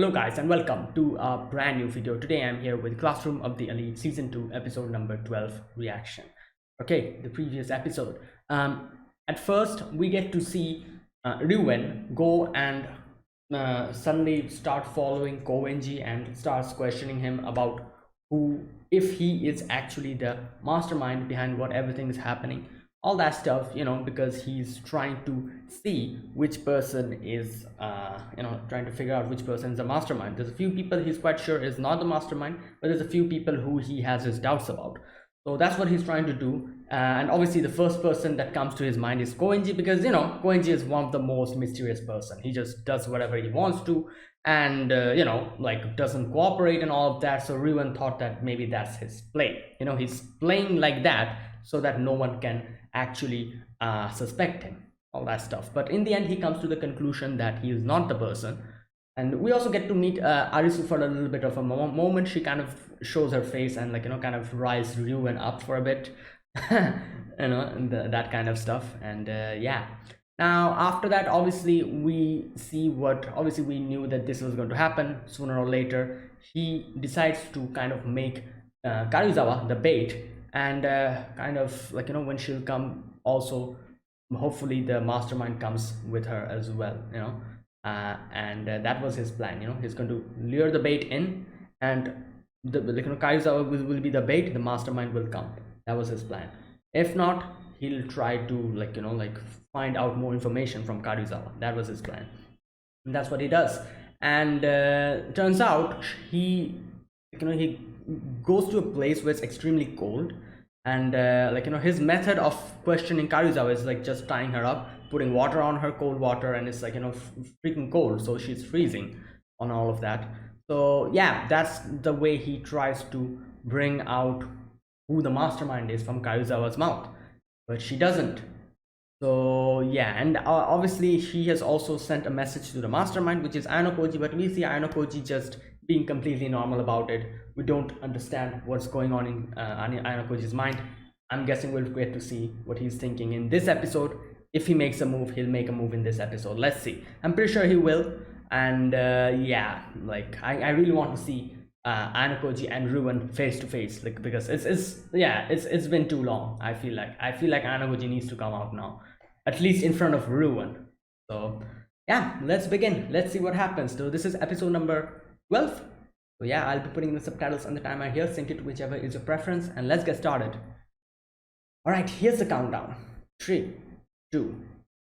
Hello guys and welcome to a brand new video. Today I'm here with Classroom of the Elite Season 2 episode number 12 reaction. Okay, the previous episode. At first we get to see Ryuen go and suddenly start following Kowenji and starts questioning him about who, if he is actually the mastermind behind what everything is happening, all that stuff, because he's trying to see which person is trying to figure out which person is the mastermind. There's a few people he's quite sure is not the mastermind, but there's a few people who he has his doubts about. So that's what he's trying to do, and obviously the first person that comes to his mind is Kowenji, because Kowenji is one of the most mysterious person. He just does whatever he wants to, and like doesn't cooperate and all of that. So Ryuen thought that maybe that's his play. He's playing like that so that no one can actually suspect him, all that stuff. But in the end he comes to the conclusion that he is not the person. And we also get to meet Arisu for a little bit of a moment. She kind of shows her face and kind of rise Ryuen up for a bit. That kind of stuff. And yeah, now after that obviously we see what, obviously we knew that this was going to happen sooner or later. He decides to kind of make Karuizawa the bait, and kind of when she'll come also, hopefully the mastermind comes with her as well, and that was his plan. He's going to lure the bait in, and the Karuizawa will be the bait, the mastermind will come. That was his plan. If not, he'll try to find out more information from Karuizawa. That was his plan, and that's what he does. And turns out he goes to a place where it's extremely cold, and his method of questioning Karuizawa is like just tying her up, putting water on her, cold water, and it's freaking cold, so she's freezing on all of that. So yeah, that's the way he tries to bring out who the mastermind is from Karuizawa's mouth, but she doesn't. So yeah, and obviously she has also sent a message to the mastermind, which is Ayano but we see Ayano just being completely normal about it. We don't understand what's going on in Ayano mind. I'm guessing we'll get to see what he's thinking in this episode. If he makes a move, he'll make a move in this episode. Let's see. I'm pretty sure he will. And yeah, I really want to see Ayano and Ryuen face to face, because it's been too long. I feel like Ayano needs to come out now, at least in front of Ryuen. So yeah, let's begin. Let's see what happens. So this is episode number 12. So yeah, I'll be putting the subtitles on the timer here. Sync it to whichever is your preference, and let's get started. All right, here's the countdown. 3, 2,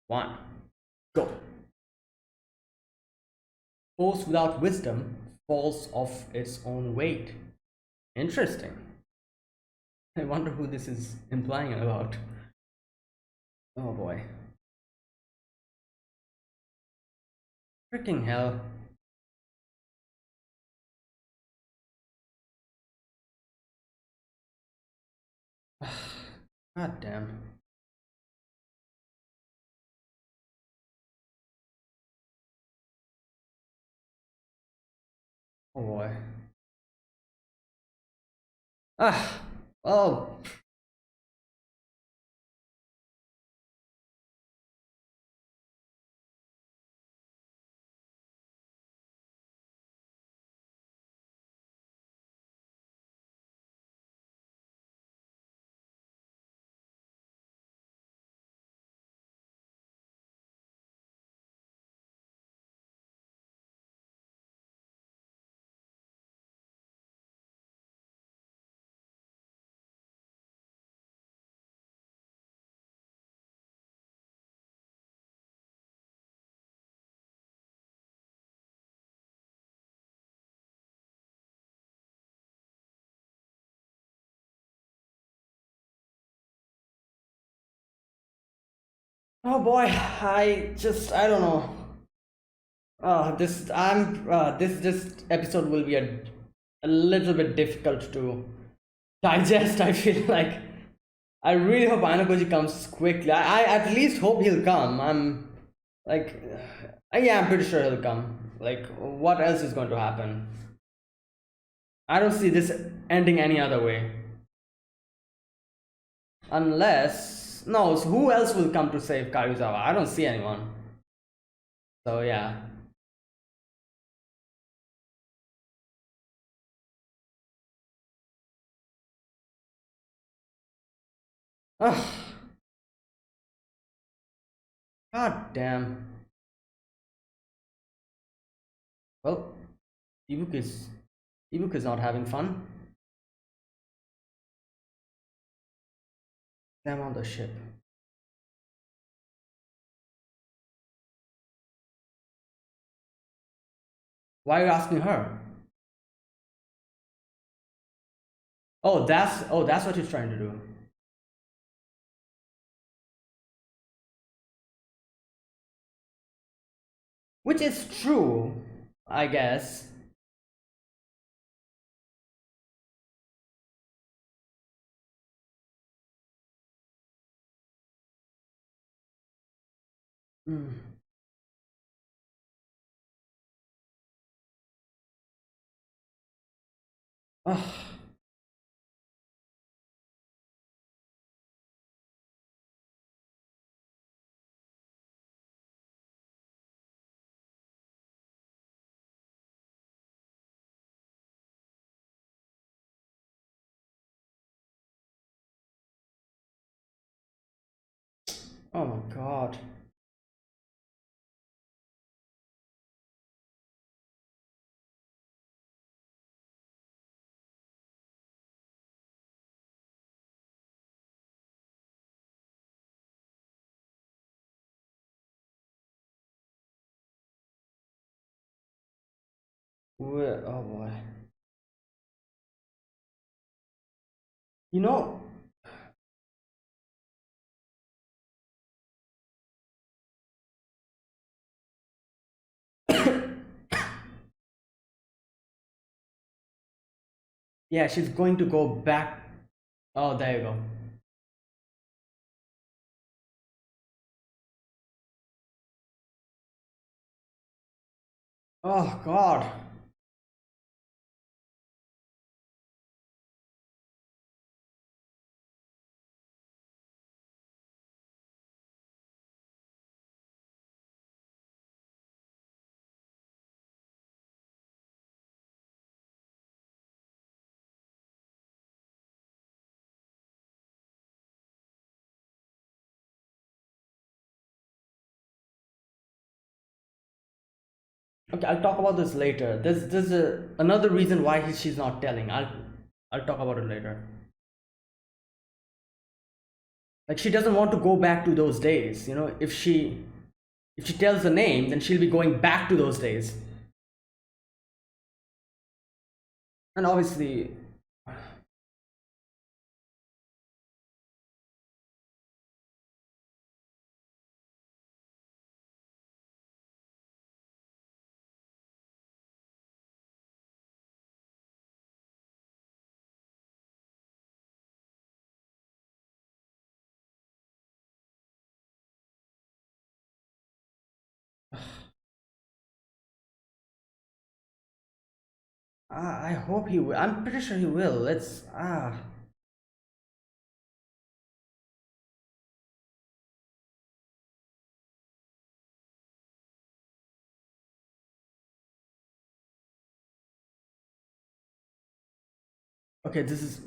1, go. Force without wisdom falls off its own weight. Interesting. I wonder who this is implying about. Oh boy. Freaking hell. God damn. Oh boy. Oh. Oh boy, I don't know. This episode will be a little bit difficult to digest. I feel like I really hope Ayano comes quickly. I at least hope he'll come. I'm like, yeah, I'm pretty sure he'll come. Like, what else is going to happen? I don't see this ending any other way. Unless, no, so who else will come to save Karuizawa? I don't see anyone. So yeah. Ah, god damn. Well, ebook is ebook is not having fun. Them on the ship. Why are you asking her? Oh, that's what he's trying to do. Which is true, I guess. Mm. Ah, oh my god. Oh boy. You know, yeah, she's going to go back. Oh, there you go. Oh god. Okay, I'll talk about this later. There's another reason why she's not telling. I'll talk about it later. Like she doesn't want to go back to those days. You know, if she tells the name, then she'll be going back to those days. And obviously, I hope he will. I'm pretty sure he will. Let's okay. This is.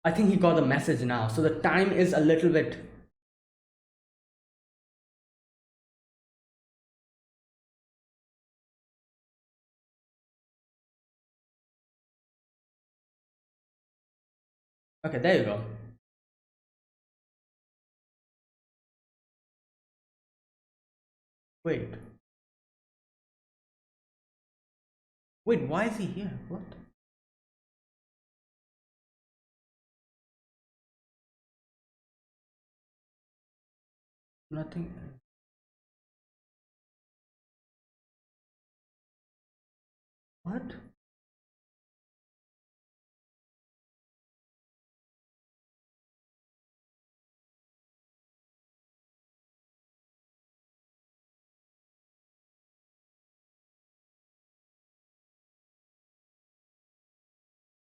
I think he got the message now. So the time is a little bit. Okay, there you go. Wait, wait. Why is he here? What? Nothing. What?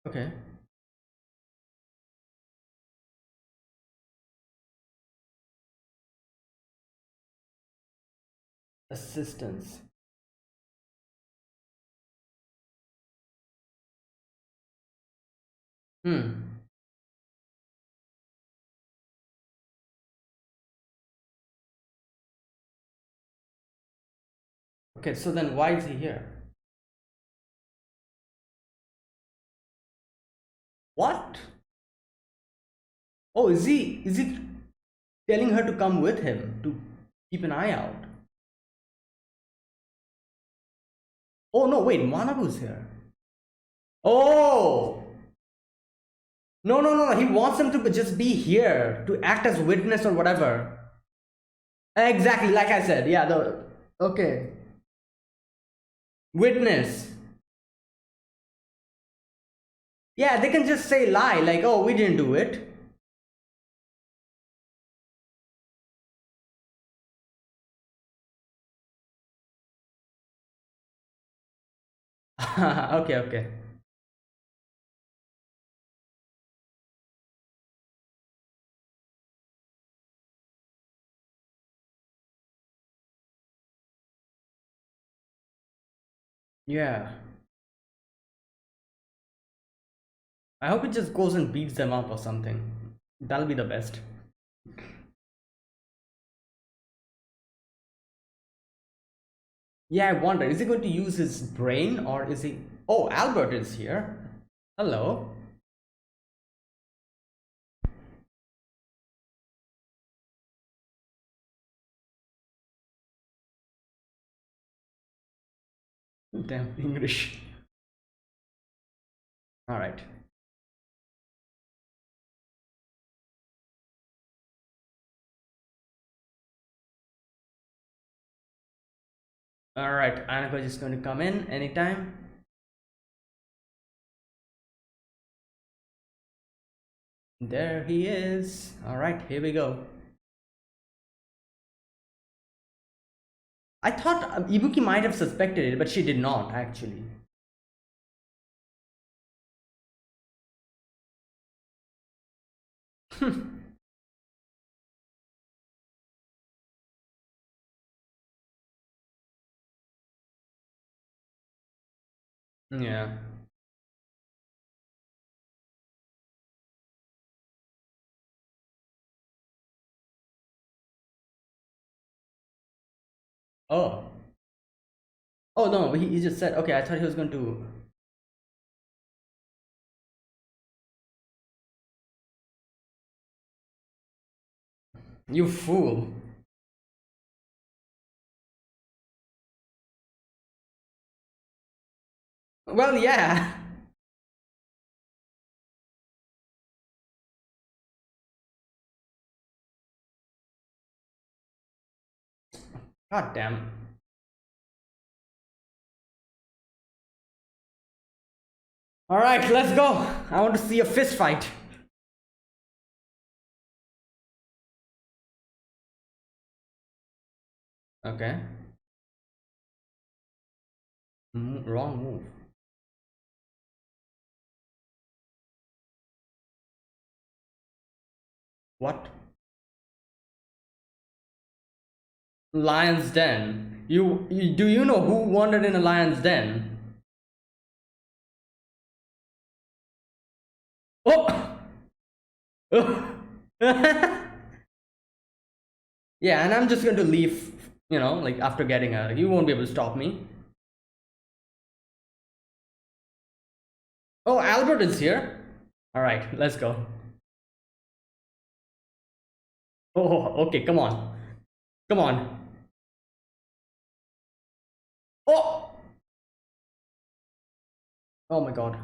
Okay. assistance. Hmm. Okay, so then why is he here? What? Oh, is he telling her to come with him to keep an eye out? Oh no, wait, Manabu's here. Oh, no, no, no, no. He wants them to just be here to act as witness or whatever. Exactly, like I said. Yeah, the okay. Witness. Yeah, they can just say lie, like, oh, we didn't do it. Okay, okay. Yeah. I hope it just goes and beats them up or something. That'll be the best. Yeah, I wonder, is he going to use his brain or is he. Oh, Albert is here. Hello. Damn English. Alright. Alright, Anako is going to come in anytime. There he is. Alright, here we go. I thought Ibuki might have suspected it, but she did not actually. Yeah. Oh. Oh no, he just said, okay, I thought he was going to. You fool. Well, yeah. God damn. Alright, let's go. I want to see a fist fight. Okay. Wrong move. What? Lion's Den. Do you know who wandered in a lion's den? Oh! Yeah, and I'm just going to leave, like after getting her. You won't be able to stop me. Oh, Albert is here. All right, let's go. Oh, okay, come on. Come on. Oh! Oh my god.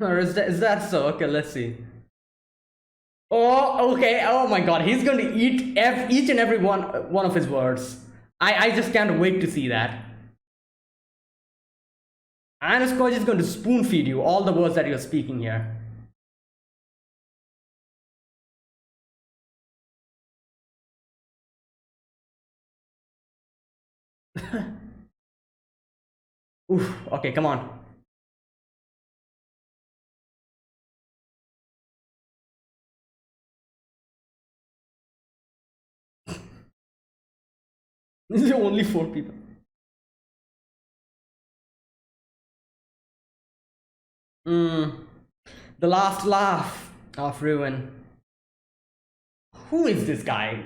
Or is that so? Okay, let's see. Oh, okay. Oh my god, he's going to eat each and every one of his words. I just can't wait to see that. Anaskoy is going to spoon feed you all the words that you're speaking here. Oof, okay, come on. Only four people. Mm, the last laugh of Ruin. Who is this guy?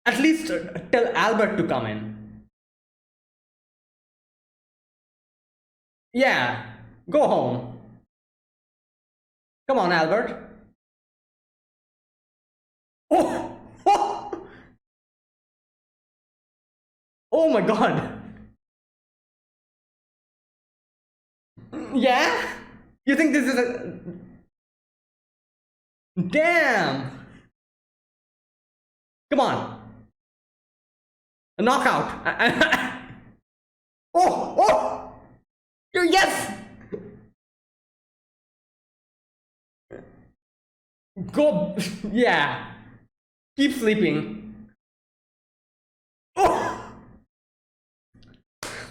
At least tell Albert to come in. Yeah, go home. Come on, Albert. Oh, oh, oh my god. Yeah? You think this is a. Damn! Come on. A knockout. Oh, oh! Yes! Go. Yeah. Keep sleeping. Oh!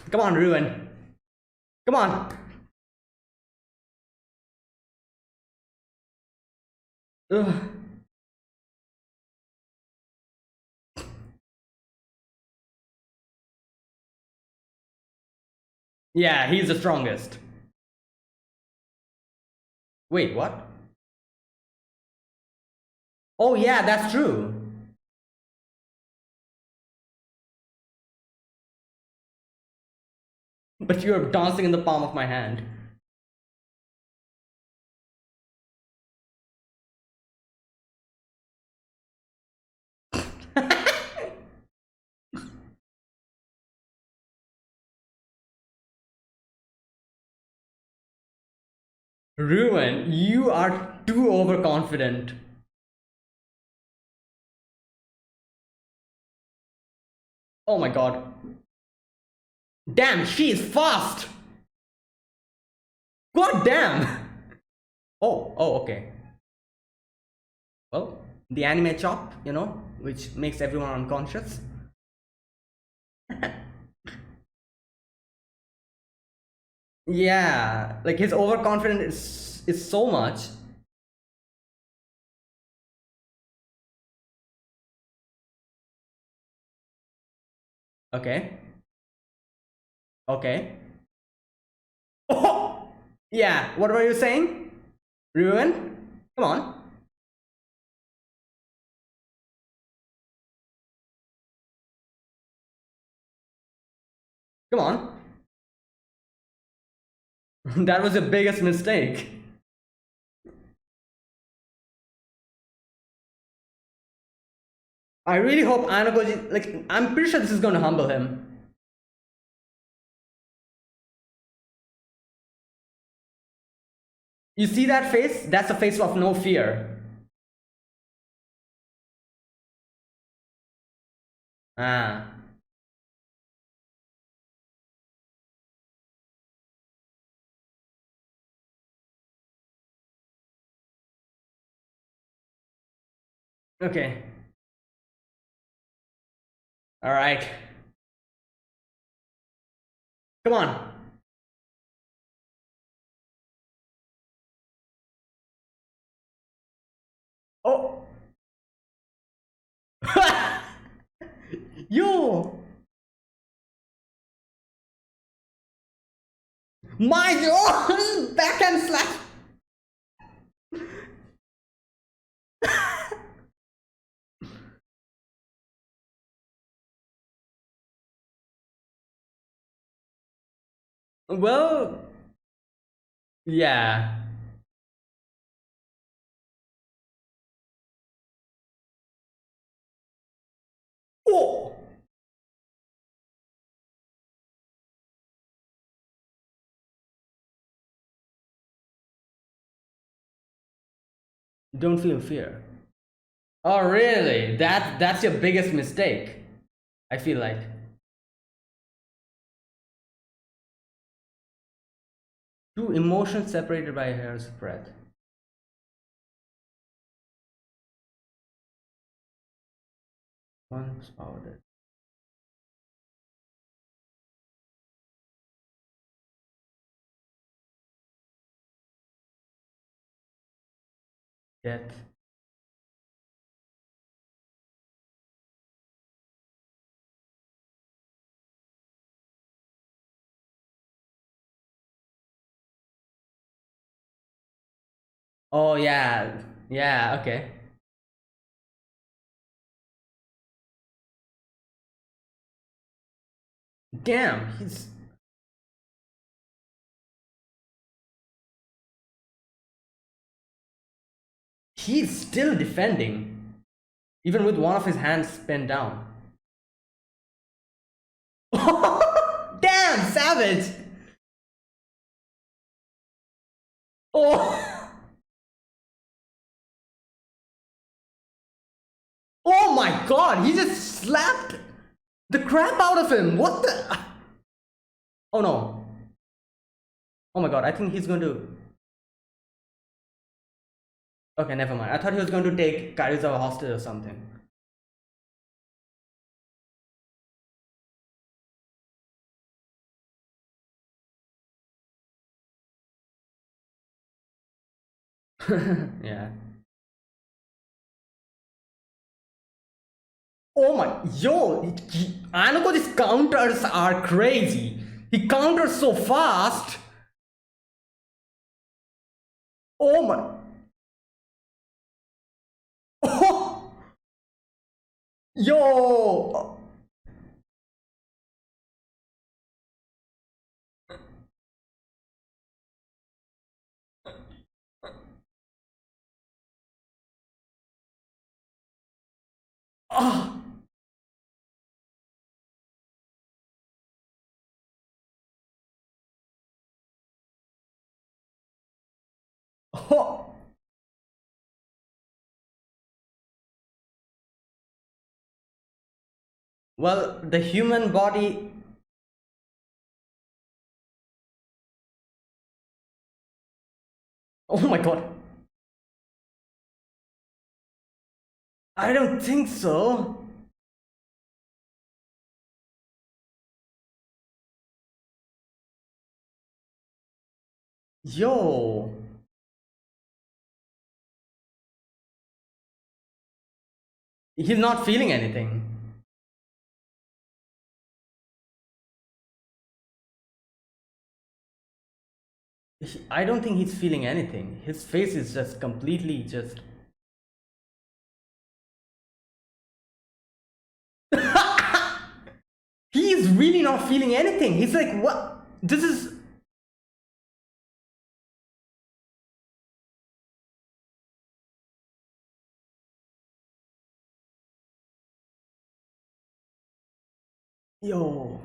Come on, Ruin. Come on. Ugh. Yeah, he's the strongest. Wait, what? Oh, yeah, that's true. But you're dancing in the palm of my hand. Ruin, you are too overconfident. Oh my god. Damn, she is fast! God damn! Oh, okay. Well, the anime chop, which makes everyone unconscious. Yeah, like his overconfidence is so much. Okay. Okay. Oh! Yeah, what were you saying? Ruin? Come on. Come on. That was the biggest mistake. I really hope Anagoji, like, I'm pretty sure this is gonna humble him. You see that face? That's a face of no fear. Ah. Okay. Alright. Come on. Oh. You. My. Oh, backhand slash. Well, yeah. Oh. Don't feel fear. Oh, really? That's your biggest mistake. I feel like. Two emotions separated by a hair's breadth. One powder. Death. Oh yeah, yeah. Okay. Damn, he's still defending, even with one of his hands bent down. Damn, savage. Oh, oh my God! He just slapped the crap out of him. What the? Oh no. Oh my God! I think he's going to. Okay, never mind. I thought he was going to take Karizawa hostage or something. Yeah. Oh my, yo, Anako's counters are crazy. He counters so fast. Oh my, oh, yo, oh, oh. Well, the human body. Oh my God, I don't think so. Yo, he's not feeling anything. I don't think he's feeling anything. His face is just completely just. He is really not feeling anything. He's like, what? This is. Yo.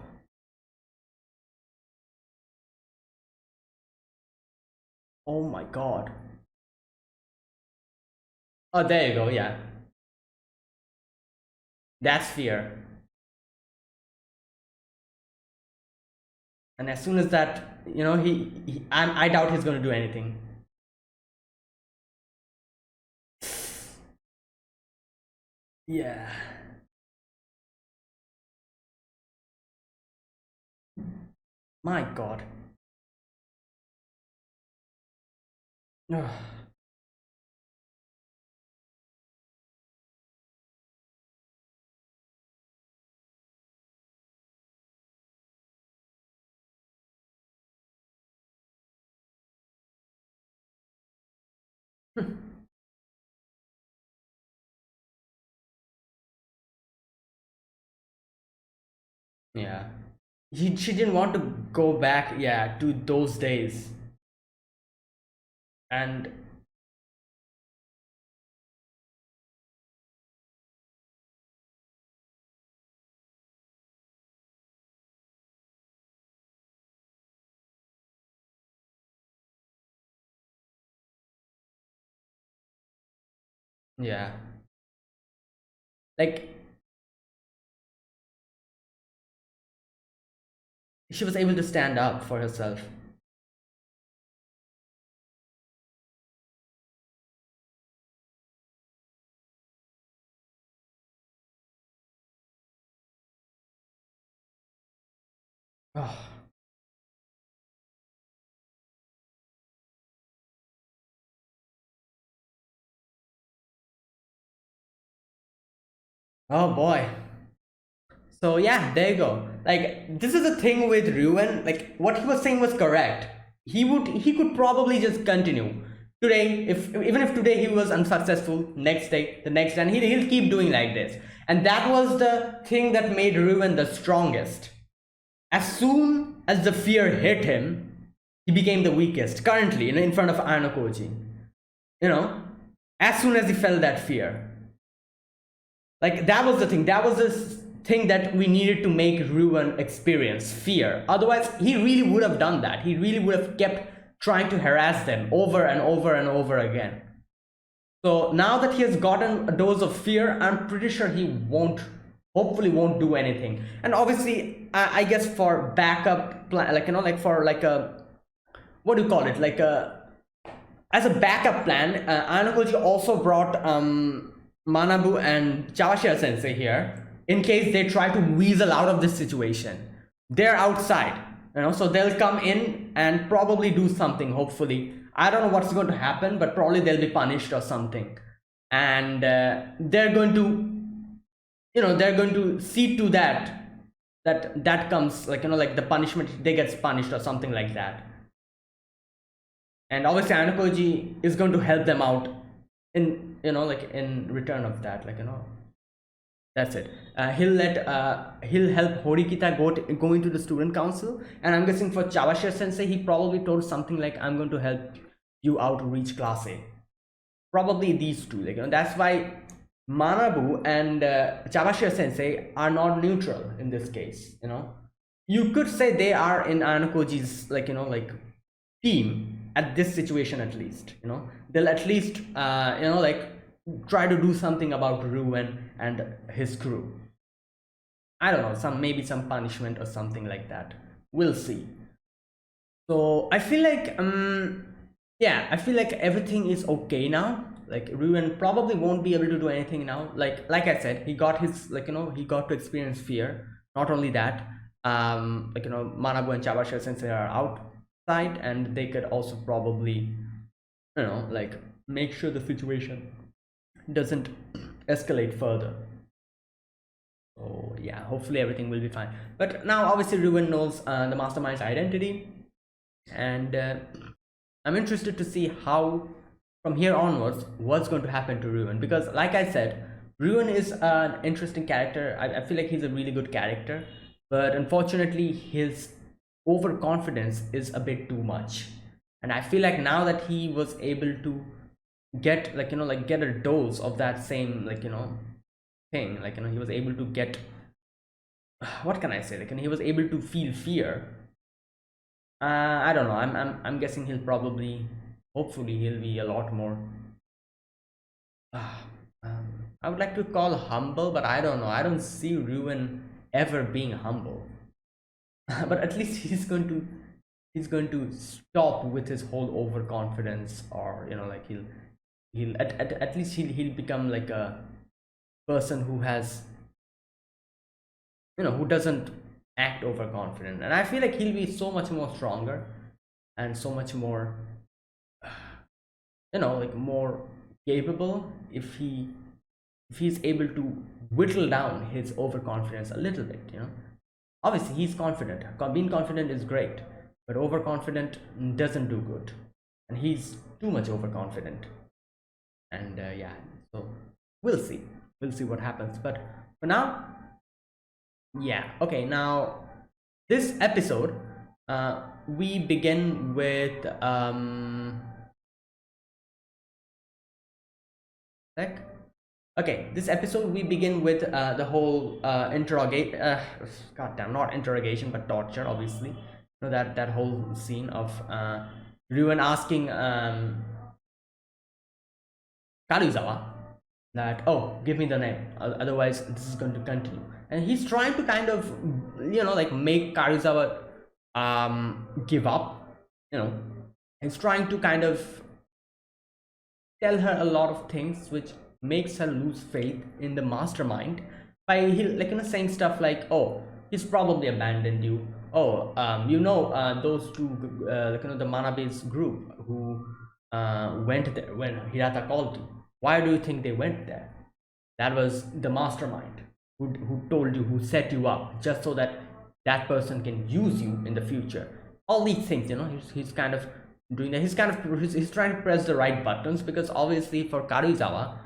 Oh my God. Oh, there you go. Yeah. That's fear. And as soon as that, I doubt he's going to do anything. Yeah. My God. Yeah. She didn't want to go back, yeah, to those days. And yeah. Like, she was able to stand up for herself. Oh, oh boy. So yeah, there you go. Like, this is the thing with Ruin. Like, what he was saying was correct. He could probably just continue. today, if even if today he was unsuccessful, next day, the next day, and he'll keep doing like this. And that was the thing that made Ruin the strongest. As soon as the fear hit him, he became the weakest. Currently, in front of Anokoji, as soon as he felt that fear, like that was the thing. That was this thing that we needed to make Ruin experience fear. Otherwise, he really would have done that. He really would have kept trying to harass them over and over and over again. So now that he has gotten a dose of fear, I'm pretty sure he hopefully won't do anything. And obviously, I guess for backup plan, like for like a, what do you call it, like as a backup plan, Ayano also brought Manabu and Chawashira Sensei here in case they try to weasel out of this situation. They're outside, so they'll come in and probably do something, hopefully. I don't know what's going to happen, but probably they'll be punished or something. And they're going to see to that comes, like the punishment, they gets punished or something like that. And obviously Ayano is going to help them out in in return of that, that's it. He'll help Horikita go into the student council, and I'm guessing for Chawashira Sensei, he probably told something like, I'm going to help you out to reach class A. Probably these two, that's why Manabu and Chawashira Sensei are not neutral in this case. You could say they are in Ayano-Koji's team at this situation, at least. They'll at least try to do something about Ruin and his crew. I don't know, maybe some punishment or something like that. We'll see. So I feel like I feel like everything is okay now. Like Ruin probably won't be able to do anything now. Like I said, he got his he got to experience fear. Not only that, Manabu and Chawashira Sensei are outside, and they could also probably make sure the situation doesn't escalate further. So yeah, hopefully everything will be fine. But now obviously Ruin knows the mastermind's identity, and I'm interested to see how from here onwards what's going to happen to Ruin, because like I said, Ruin is an interesting character. I feel like he's a really good character, but unfortunately his overconfidence is a bit too much. And I feel like now that he was able to get get a dose of that same thing, he was able to get, what can I say, he was able to feel fear. I don't know, I'm guessing he'll probably, hopefully he'll be a lot more I would like to call humble, but I don't know, I don't see Ruin ever being humble. But at least he's going to stop with his whole overconfidence, or he'll at least he'll become like a person who has who doesn't act overconfident. And I feel like he'll be so much more stronger and so much more more capable if he's able to whittle down his overconfidence a little bit. Obviously he's confident. Being confident is great, but overconfident doesn't do good, and he's too much overconfident. And yeah, so we'll see what happens. But for now, yeah, okay, now this episode we begin with okay, this episode we begin with the whole goddamn, not interrogation but torture, obviously. That whole scene of Ruin asking Karuizawa that, oh, give me the name, otherwise this is going to continue. And he's trying to kind of make Karuizawa give up. He's trying to kind of tell her a lot of things which makes her lose faith in the mastermind, by saying stuff like, oh, he's probably abandoned you. Oh, those two the Manabe's group who went there when Hirata called you, why do you think they went there? That was the mastermind who told you, who set you up, just so that that person can use you in the future. All these things, he's kind of doing that. He's trying to press the right buttons, because obviously for Karuizawa,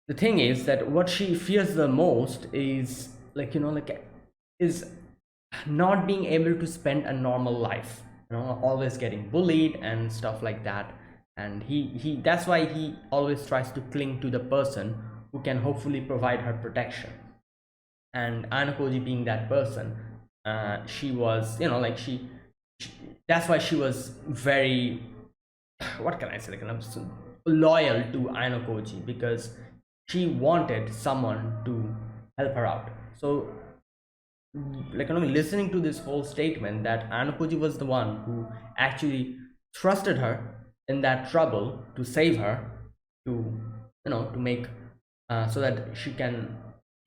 the thing is that what she fears the most is, is not being able to spend a normal life, always getting bullied and stuff like that. And he that's why he always tries to cling to the person who can hopefully provide her protection. And Anakoji being that person, she was, she that's why she was very, what can I say, loyal to Ainokoji, because she wanted someone to help her out. So, listening to this whole statement that Ainokoji was the one who actually trusted her in that trouble to save her, to to make, so that he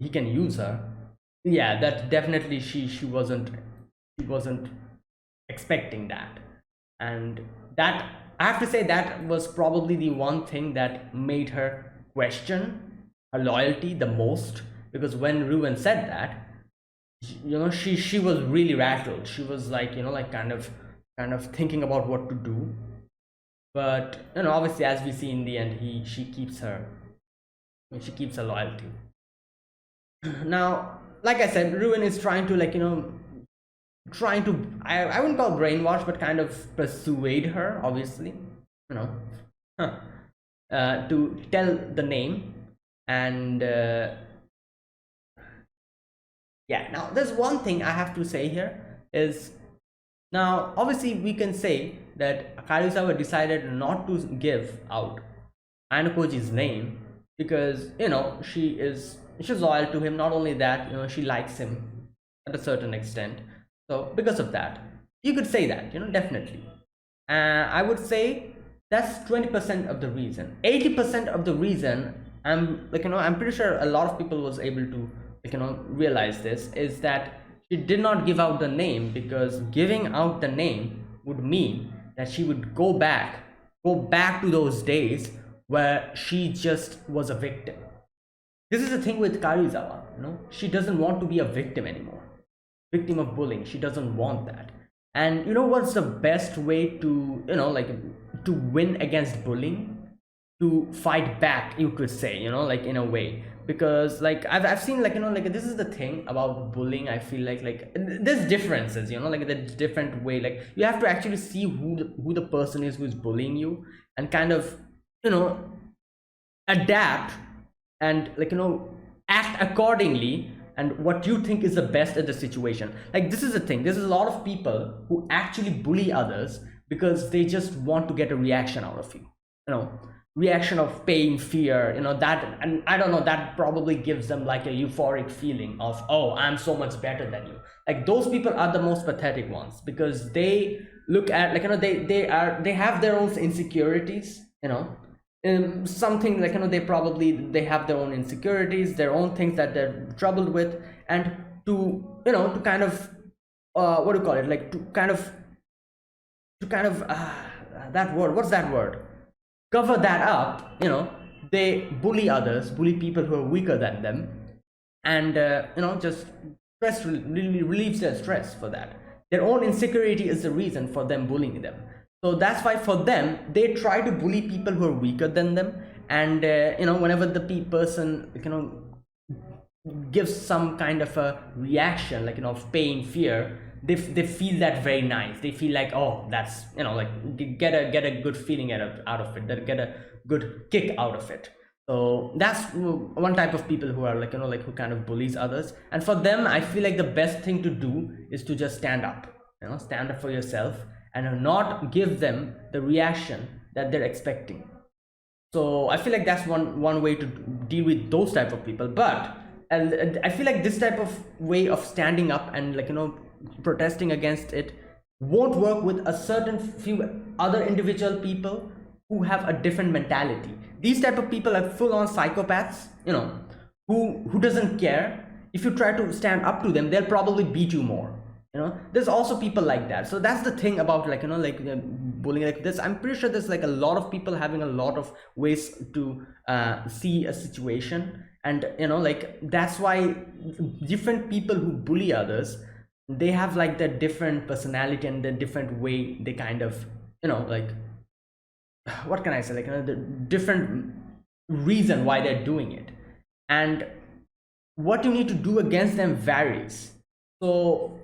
can use her. Yeah, that definitely she wasn't expecting that. And that, I have to say, that was probably the one thing that made her question her loyalty the most, because when Ruben said that, she was really rattled. She was like, kind of thinking about what to do. But obviously, as we see in the end, she keeps her loyalty. Now, like I said, Ruin is trying to, I wouldn't call brainwash, but kind of persuade her, obviously, you know to tell the name. And yeah, now there's one thing I have to say here is, now obviously we can say that Karuizawa decided not to give out Ainokoji's name, because she's loyal to him. Not only that, she likes him at a certain extent. So because of that, you could say that, definitely. I would say that's 20% of the reason. 80% of the reason, I'm pretty sure a lot of people was able to realize this, is that she did not give out the name, because giving out the name would mean that she would go back to those days where she just was a victim. This is the thing with Karuizawa, she doesn't want to be a victim anymore. Victim of bullying, she doesn't want that. And what's the best way to to win against bullying? To fight back, you could say, in a way. Because I've seen, this is the thing about bullying. I feel like there's differences, there's different way. Like, you have to actually see who the person is who's bullying you, and kind of adapt, and act accordingly, and what you think is the best at the situation. Like, this is the thing, there's a lot of people who actually bully others because they just want to get a reaction out of you, reaction of pain, fear, that. And I don't know, that probably gives them like a euphoric feeling of, oh, I'm so much better than you. Like, those people are the most pathetic ones, because they look at, they have their own insecurities, something they have their own insecurities, their own things that they're troubled with. And to kind of what do you call it, like, to kind of that word, what's that word, cover that up, they bully people who are weaker than them. And just relieves their stress for that. Their own insecurity is the reason for them bullying them. So that's why for them, they try to bully people who are weaker than them. And whenever the person gives some kind of a reaction, of pain, fear, they feel that very nice. They feel like, oh, that's get a good feeling out of it, that get a good kick out of it. So that's one type of people who are who kind of bullies others. And for them, I feel like the best thing to do is to just stand up, stand up for yourself, and not give them the reaction that they're expecting. So I feel like that's one way to deal with those type of people. But I feel like this type of way of standing up and protesting against it won't work with a certain few other individual people who have a different mentality. These type of people are full-on psychopaths, who doesn't care. If you try to stand up to them, they'll probably beat you more. There's also people like that. So that's the thing about bullying like this. I'm pretty sure there's a lot of people having a lot of ways to see a situation. And that's why different people who bully others, they have the different personality and the different way they kind of like, what can I say, like, the different reason why they're doing it, and what you need to do against them varies. So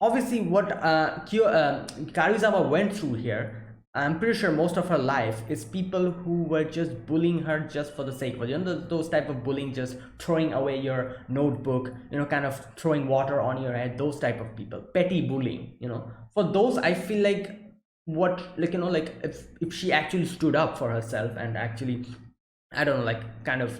obviously what Karuizawa went through here, I'm pretty sure most of her life is people who were just bullying her just for the sake of it. Those type of bullying, just throwing away your notebook, kind of throwing water on your head, those type of people, petty bullying. For those, I feel like, what, like, like, if she actually stood up for herself and actually, I don't know, like, kind of,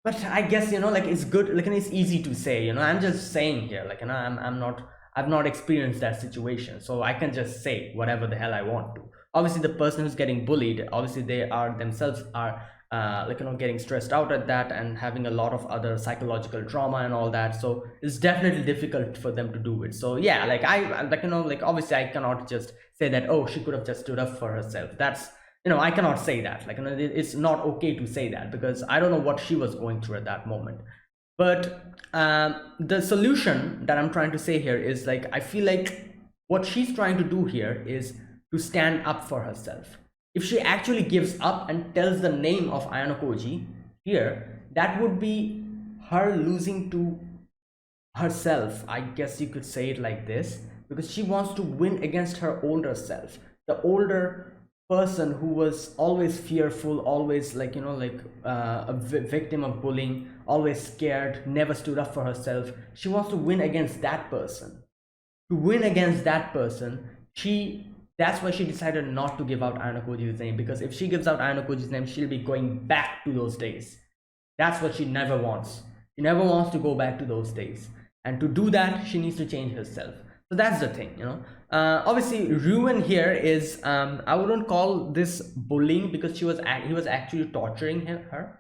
but I guess, like, it's good, like, and it's easy to say, I'm just saying here, like, I've not experienced that situation, so I can just say whatever the hell I want to. Obviously the person who's getting bullied, obviously they are themselves are like, getting stressed out at that and having a lot of other psychological trauma and all that, so it's definitely difficult for them to do it. So yeah, like, like, like, obviously I cannot just say that, oh, she could have just stood up for herself. That's, I cannot say that, like, it's not okay to say that, because I don't know what she was going through at that moment. But the solution that I'm trying to say here is, like, I feel like what she's trying to do here is to stand up for herself. If she actually gives up and tells the name of Ayano Koji here, that would be her losing to herself, I guess you could say it like this, because she wants to win against her older self, the older person who was always fearful, always, like, like, a victim of bullying, always scared, never stood up for herself. She wants to win against that person. To win against that person, that's why she decided not to give out Ayano Koji's name, because if she gives out Ayano Koji's name, she'll be going back to those days. That's what she never wants. She never wants to go back to those days, and to do that, she needs to change herself. So that's the thing, obviously Ruin here is, I wouldn't call this bullying, because he was actually torturing her.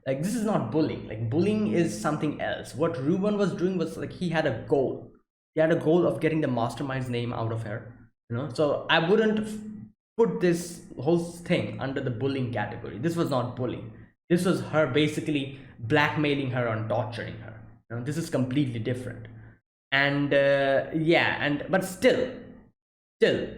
Like, this is not bullying. Like, bullying is something else. What Ruin was doing was, like, he had a goal of getting the mastermind's name out of her. So I wouldn't put this whole thing under the bullying category. This was not bullying. This was her basically blackmailing her and torturing her. This is completely different. And yeah, but still,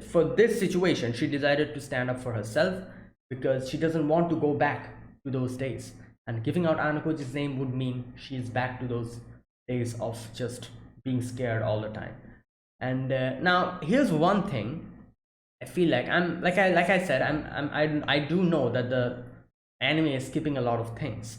for this situation, she decided to stand up for herself, because she doesn't want to go back to those days, and giving out Ayano Koji's name would mean she is back to those days of just being scared all the time. And now here's one thing I feel like, I said, I do know that the anime is skipping a lot of things.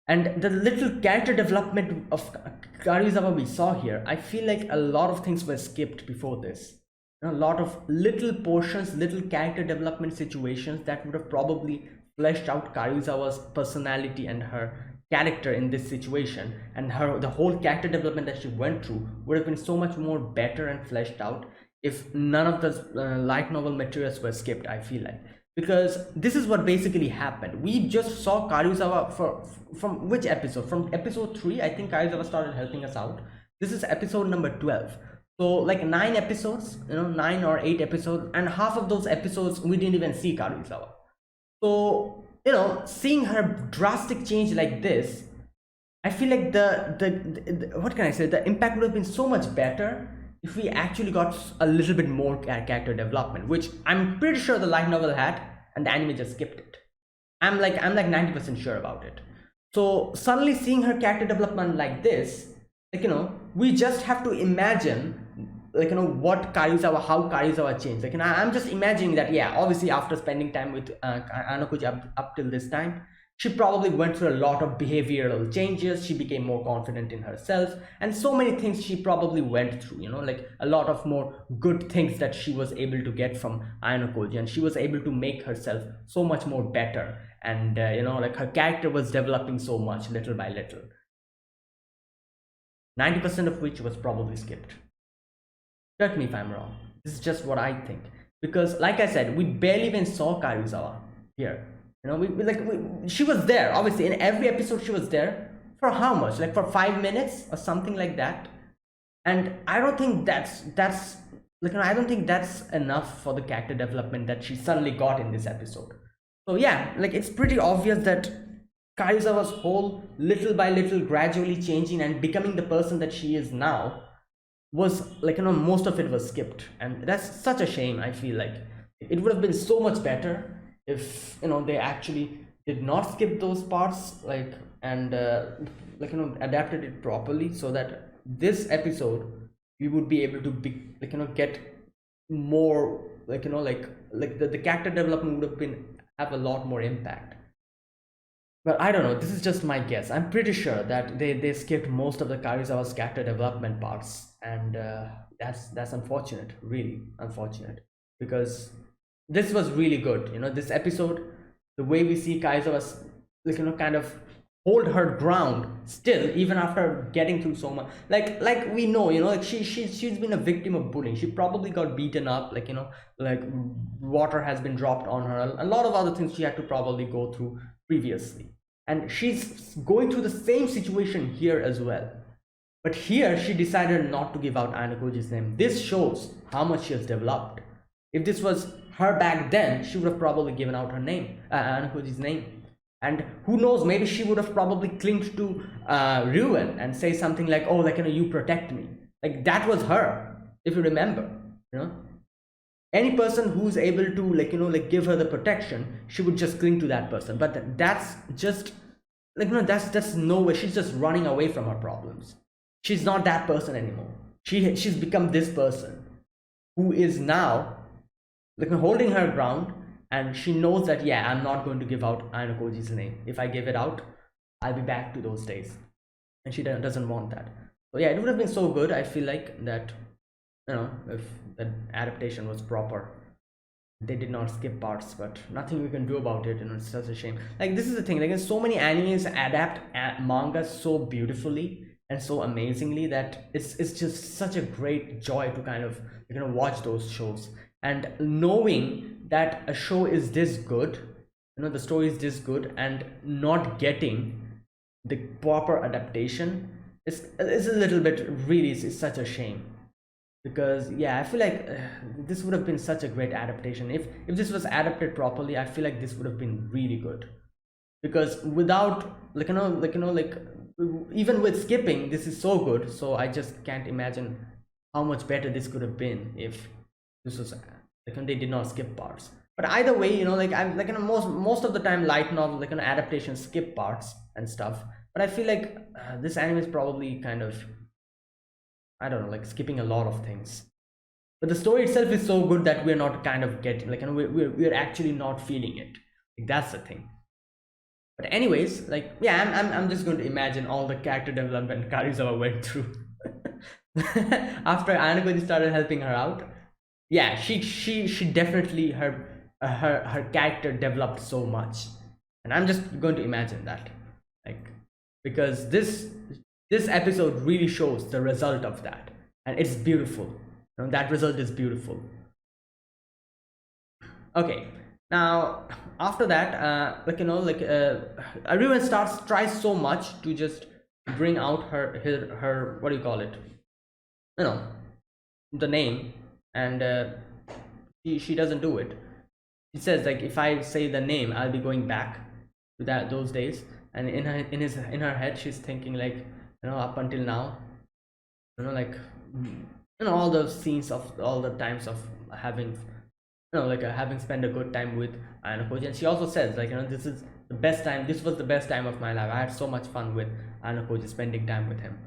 And the little character development of Karuizawa we saw here, I feel like a lot of things were skipped before this. A lot of little portions, little character development situations that would have probably fleshed out Karuizawa's personality and her character in this situation, and the whole character development that she went through would have been so much more better and fleshed out if none of the light novel materials were skipped, I feel like. Because this is what basically happened. We just saw Karuizawa from which episode? From episode 3, I think Karuizawa started helping us out. This is episode number 12. So like 9 episodes, 9 or 8 episodes, and half of those episodes we didn't even see Karuizawa. So, seeing her drastic change like this, I feel like the what can I say, the impact would have been so much better if we actually got a little bit more character development, which I'm pretty sure the light novel had, and the anime just skipped it. I'm like 90% sure about it. So suddenly seeing her character development like this, like, we just have to imagine, like, what Karuizawa, how Karuizawa changed. Like, I'm just imagining that, yeah, obviously after spending time with Ayano Koji up till this time, she probably went through a lot of behavioral changes. She became more confident in herself, and so many things she probably went through, like a lot of more good things that she was able to get from Ayano Koji, and she was able to make herself so much more better. And like, her character was developing so much little by little, 90% of which was probably skipped. Correct me if I'm wrong. This is just what I think, because like I said, we barely even saw Karuizawa here. She was there, obviously in every episode. She was there for how much, like for 5 minutes or something like that. And I don't think that's like, I don't think that's enough for the character development that she suddenly got in this episode. So yeah, like, it's pretty obvious that Karuizawa's whole little by little gradually changing and becoming the person that she is now was, like, most of it was skipped, and that's such a shame, I feel like. It would have been so much better if they actually did not skip those parts, like, and adapted it properly, so that this episode we would be able to be get more, the character development would have been have a lot more impact. But I don't know, this is just my guess. I'm pretty sure that they skipped most of the Karizawa's character development parts, and that's unfortunate, really unfortunate, because this was really good. This episode, the way we see Kaizawa's kind of hold her ground still, even after getting through so much. Like we know, like she's been a victim of bullying. She probably got beaten up, like water has been dropped on her, a lot of other things she had to probably go through previously, and she's going through the same situation here as well. But here she decided not to give out Ayanokoji's name. This shows how much she has developed. If this was her back then, she would have probably given out her name, Ayanokoji's name. And who knows, maybe she would have probably clinged to Ryuen and say something like, oh, you protect me. Like, that was her, if you remember, any person who's able to give her the protection, she would just cling to that person. But that's just that's no way. She's just running away from her problems. She's not that person anymore. She's become this person who is now holding her ground, and she knows that, yeah, I'm not going to give out Ayanokoji's name. If I give it out, I'll be back to those days, and she doesn't want that. So yeah, it would have been so good, I feel like, that if the adaptation was proper. They did not skip parts, but nothing we can do about it. It's such a shame. Like, this is the thing, like, so many animes adapt manga so beautifully and so amazingly that it's just such a great joy to kind of watch those shows. And knowing that a show is this good, the story is this good, and not getting the proper adaptation is a little bit, really, it's such a shame. Because yeah, I feel like this would have been such a great adaptation. If this was adapted properly, I feel like this would have been really good. Because without even with skipping, this is so good, so I just can't imagine how much better this could have been if this was they did not skip parts. But either way, I'm most of the time light novel adaptations skip parts and stuff. But I feel like this anime is probably kind of, I don't know, like, skipping a lot of things. But the story itself is so good that we're not kind of getting, we're actually not feeling it. Like, that's the thing. But anyways, like, yeah, I'm just going to imagine all the character development Karizawa went through after Ayanokoji started helping her out. Yeah, she definitely, her character developed so much, and I'm just going to imagine that, like, because this episode really shows the result of that, and it's beautiful. That result is beautiful. Okay, now after that, everyone tries so much to just bring out her what do you call it, you know the name, and she doesn't do it. She says, like, if I say the name, I'll be going back to those days. And in her head, she's thinking, like, up until now, like, all those scenes of all the times of having, having spent a good time with Ayanokoji. And she also says, like, this is the best time. This was the best time of my life. I had so much fun with Ayanokoji, spending time with him.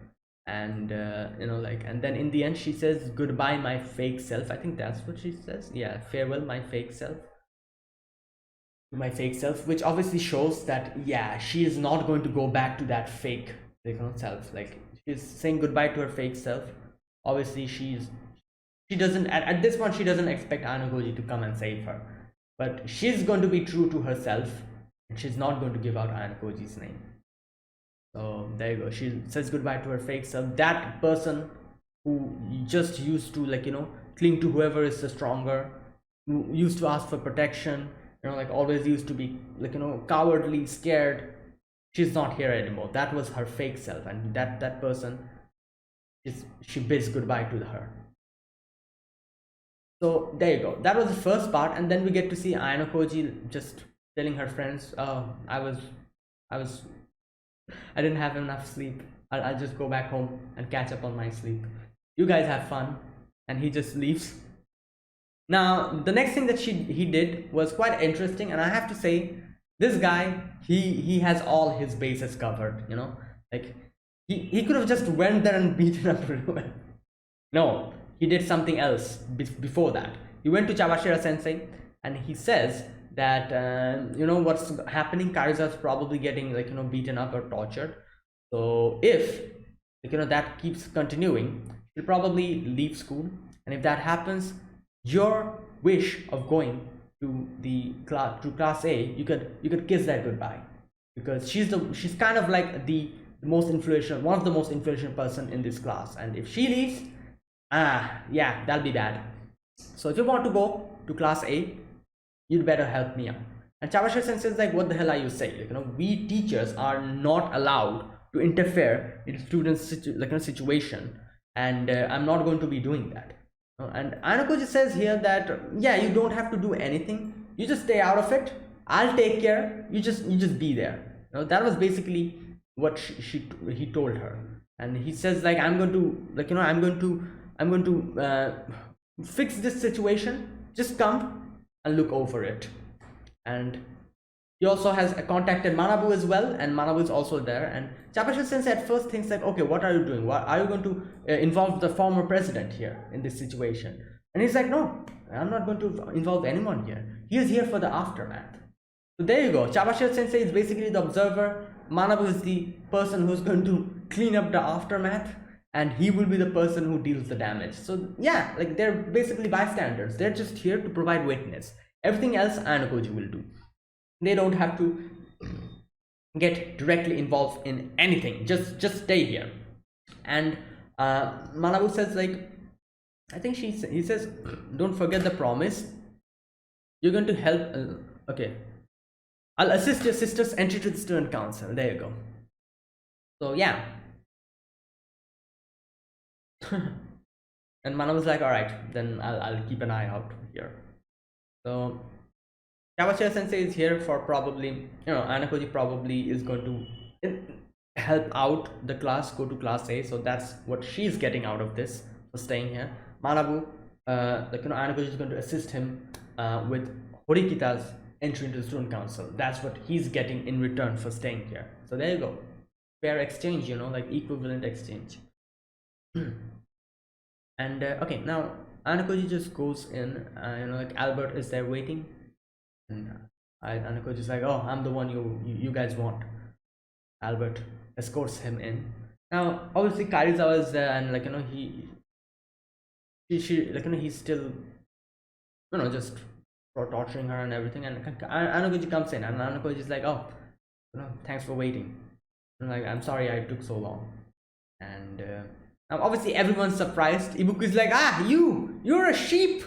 And and then in the end, she says, goodbye, my fake self. I think that's what she says. Yeah, farewell, my fake self. My fake self, which obviously shows that, yeah, she is not going to go back to that fake self. Like, she's saying goodbye to her fake self. Obviously, she doesn't, at this point, she doesn't expect Ayanokoji to come and save her, but she's going to be true to herself, and she's not going to give out Ayanokoji's name. So there you go. She says goodbye to her fake self, that person who just used to, cling to whoever is the stronger, who used to ask for protection, always used to be, cowardly, scared. She's not here anymore. That was her fake self, and that person she bids goodbye to her. So there you go. That was the first part, and then we get to see Ayanokoji just telling her friends, I didn't have enough sleep. I'll just go back home and catch up on my sleep. You guys have fun. And he just leaves. Now, the next thing that he did was quite interesting, and I have to say, this guy, he has all his bases covered. You know, like he could have just went there and beaten up Ryuan. No, he did something else before that. He went to Chawashira Sensei, and he says that you know what's happening. Kariza's probably getting, like, you know, beaten up or tortured. So if, like, you know, that keeps continuing, he'll probably leave school, and if that happens, your wish of going to the class A, you could kiss that goodbye, because she's kind of like the most influential, one of the most influential person in this class, and if she leaves, yeah, that'll be bad. So if you want to go to class A, you'd better help me out. And Chawashira Sensei is like, what the hell are you saying? Like, you know, we teachers are not allowed to interfere in students' situation, and I'm not going to be doing that. And Anako just says here that, yeah, you don't have to do anything. You just stay out of it. I'll take care. You just be there. You know, that was basically what he told her. And he says, like, I'm going to, like, you know, I'm going to fix this situation. Just come and look over it. And he also has contacted Manabu as well, and Manabu is also there. And Chawashira Sensei at first thinks like, okay, what are you doing? What are you going to involve the former president here in this situation? And he's like, no, I'm not going to involve anyone here. He is here for the aftermath. So there you go. Chawashira Sensei is basically the observer. Manabu is the person who's going to clean up the aftermath, and he will be the person who deals the damage. So yeah, like, they're basically bystanders. They're just here to provide witness. Everything else Ayanokoji will do. They don't have to get directly involved in anything. Just stay here. And Manabu says, like, I think he says, don't forget the promise. You're going to help. Okay, I'll assist your sister's entry to the student council. There you go. So yeah. And Manabu's like, all right, then I'll keep an eye out here. So Kawashira Sensei is here for probably, you know, Anakoji probably is going to help out the class, go to class A. So that's what she's getting out of this for staying here. Manabu, like, you know, Anakoji is going to assist him with Horikita's entry into the student council. That's what he's getting in return for staying here. So there you go. Fair exchange, you know, like equivalent exchange. And okay, now Anakoji just goes in, you know, like Albert is there waiting. And Anakoji is like, oh, I'm the one you guys want. Albert escorts him in. Now, obviously, Karizawa is there, and, like, you know, she like, you know, he's still, you know, just torturing her and everything. And Anakoji comes in, and Anakoji is like, oh, you know, thanks for waiting. And, like, I'm sorry I took so long. And now, obviously, everyone's surprised. Ibuku is like, you're a sheep.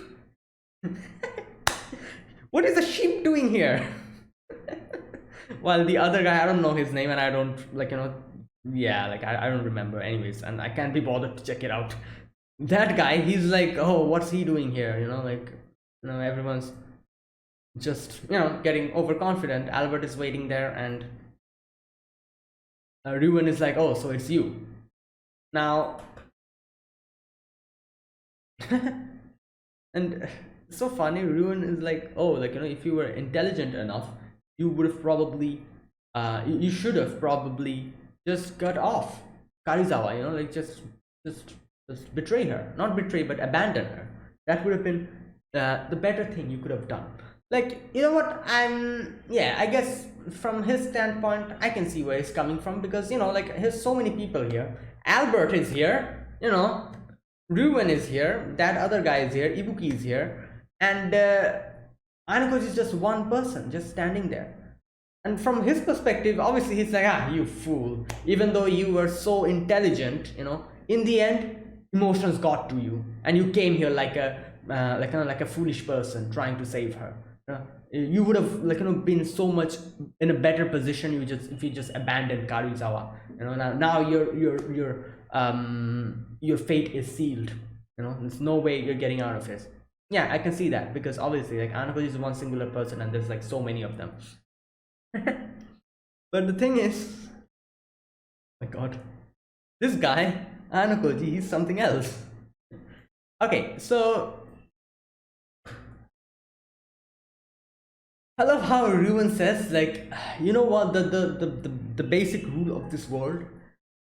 What is a sheep doing here? While the other guy, I don't know his name, and I don't, like, you know, yeah, like, I don't remember anyways, and I can't be bothered to check it out. That guy, he's like, oh, what's he doing here? You know, like, you know, everyone's just, you know, getting overconfident. Albert is waiting there, and Ryuan is like, oh, so it's you. Now, and so funny, Ryuan is like, oh, like, you know, if you were intelligent enough, you would have probably, you should have probably just cut off Karizawa, you know, like, just betray her. Not betray, but abandon her. That would have been the better thing you could have done. Like, you know what, yeah, I guess from his standpoint, I can see where he's coming from, because, you know, like, there's so many people here. Albert is here, you know, Ryuan is here, that other guy is here, Ibuki is here, and Anakoji is just one person just standing there. And from his perspective, obviously he's like, you fool, even though you were so intelligent, you know, in the end emotions got to you, and you came here like a like a foolish person trying to save her. You would have, like, you know, been so much in a better position if you just abandoned Karizawa. You know, now your fate is sealed. You know, there's no way you're getting out of this. Yeah, I can see that, because obviously, like, Anakoji is one singular person, and there's, like, so many of them. But the thing is, my God, this guy Anakoji is something else. Okay, so I love how Ruben says, like, you know what, the basic rule of this world,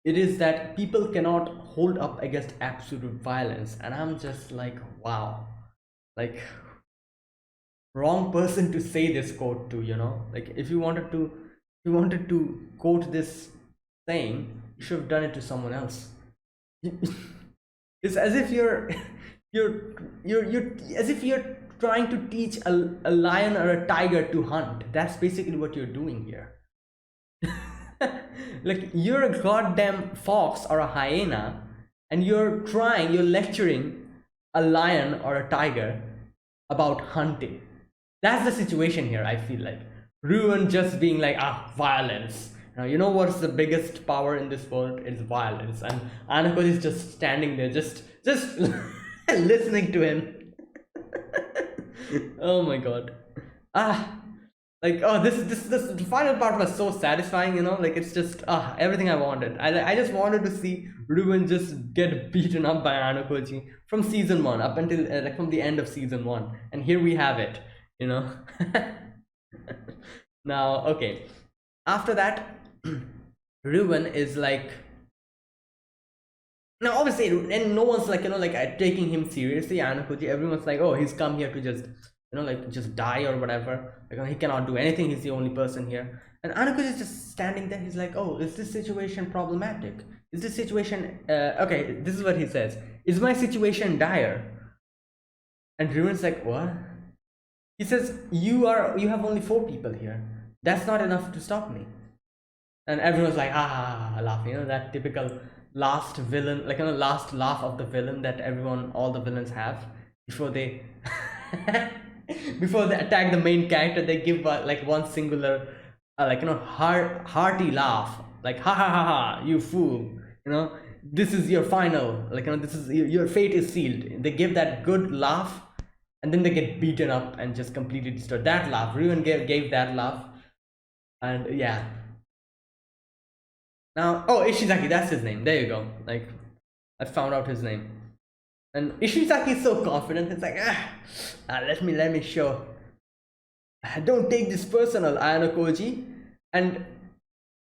it is that people cannot hold up against absolute violence. And I'm just like, wow, like, wrong person to say this quote to, you know, like, if you wanted to quote this saying, you should have done it to someone else. It's as if you're as if you're trying to teach a lion or a tiger to hunt. That's basically what you're doing here. Like, you're a goddamn fox or a hyena, and you're lecturing a lion or a tiger about hunting. That's the situation here, I feel like. Ruin just being like, violence. Now, you know what's the biggest power in this world? It's violence. And Anako is just standing there, just listening to him. Oh my god. Ah, like, oh, this the final part was so satisfying, you know, like, it's just everything I wanted. I just wanted to see Ruben just get beaten up by Anakoji from season 1 up until like from the end of season 1, and here we have it, you know. Now, okay, after that, Ruben is like, now obviously, and no one's like, you know, like, taking him seriously. Anakoji, everyone's like, oh, he's come here to just, you know, like, just die or whatever. Like, he cannot do anything, he's the only person here. And Anakoji is just standing there. He's like, oh, is this situation problematic? Is this situation okay, this is what he says: is my situation dire? And Ruben's like, what? He says, you have only 4 people here. That's not enough to stop me. And everyone's like, laughing, you know, that typical last villain, like, you know, last laugh of the villain that all the villains have before they before they attack the main character. They give like one singular like, you know, hearty laugh, like, ha ha ha ha, you fool, you know, this is your final, like, you know, this is your fate is sealed. They give that good laugh, and then they get beaten up and just completely destroyed. That laugh, Ruin gave that laugh. And yeah, now, oh, Ishizaki, that's his name. There you go. Like, I found out his name. And Ishizaki is so confident. It's like, let me show. Don't take this personal, Ayano Koji. And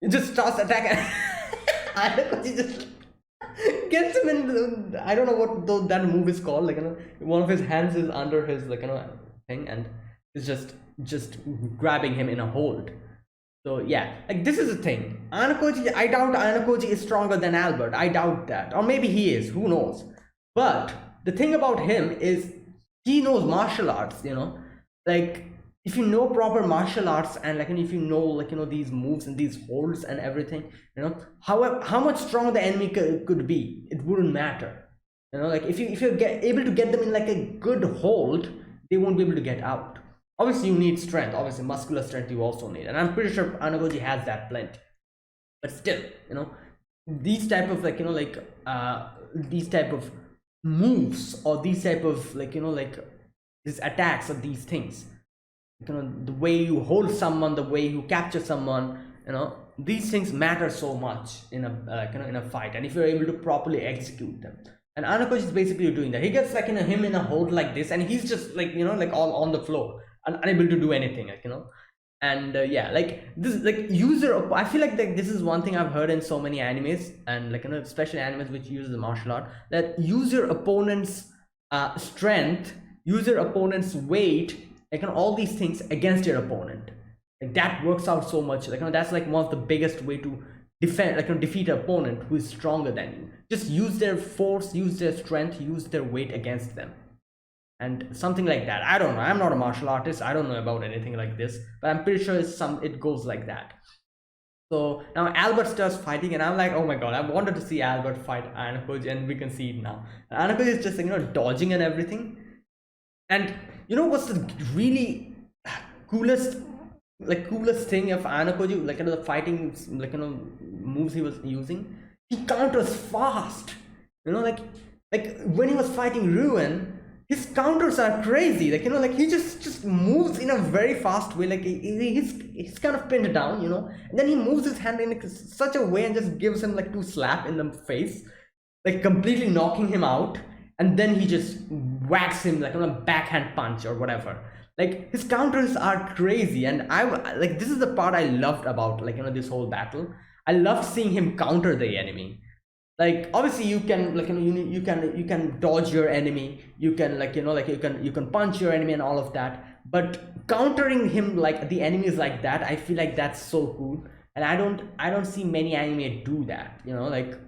it just starts attacking. Ayano Koji just gets him in. I don't know what that move is called. Like, you know, one of his hands is under his, like, you know, thing, and is just grabbing him in a hold. So yeah, like, this is the thing. Anakoji, I doubt Anakoji is stronger than Albert. I doubt that. Or maybe he is, who knows. But the thing about him is he knows martial arts, you know. Like, if you know proper martial arts, and like, and if you know, like, you know, these moves and these holds and everything, you know, how much stronger the enemy could be, it wouldn't matter. You know, like, if you're able to get them in like a good hold, they won't be able to get out. Obviously, you need strength. Obviously, muscular strength you also need, and I'm pretty sure Anagoji has that plenty. But still, you know, these type of, like, you know, like, these type of moves, or these type of, like, you know, like, these attacks or these things, you know, the way you hold someone, the way you capture someone, you know, these things matter so much in a you know, in a fight, and if you're able to properly execute them. And Anakoji is basically doing that. He gets, like, you know, him in a hold like this, and he's just, like, you know, like, all on the floor, unable to do anything, like, you know. And yeah, like, this, like, I feel like this is one thing I've heard in so many animes, and, like, you know, especially animes which use the martial art, that use your opponent's strength, use your opponent's weight, like, you know, all these things against your opponent. Like, that works out so much. Like, you know, that's like one of the biggest way to defend, like, you know, defeat an opponent who is stronger than you. Just use their force, use their strength, use their weight against them, and something like that. I don't know, I'm not a martial artist, I don't know about anything like this, but I'm pretty sure it goes like that. So now Albert starts fighting, and I'm like, oh my god, I wanted to see Albert fight Anakoji, and we can see it now. Anakoji is just, like, you know, dodging and everything. And you know what's the really coolest thing of Anakoji, like, you know, the fighting, like, you know, moves he was using? He counters fast, you know, like when he was fighting Ruin, his counters are crazy. Like, you know, like, he just moves in a very fast way. Like, he's kind of pinned down, you know, and then he moves his hand in such a way and just gives him like 2 slap in the face, like, completely knocking him out. And then he just whacks him, like, on a backhand punch or whatever. Like his counters are crazy, and I like this is the part I loved about like this whole battle. I loved seeing him counter the enemy. Like obviously you can like you can dodge your enemy, you can like like you can punch your enemy and all of that, but countering him like the enemies like that, I feel like that's so cool. And I don't see many anime do that, like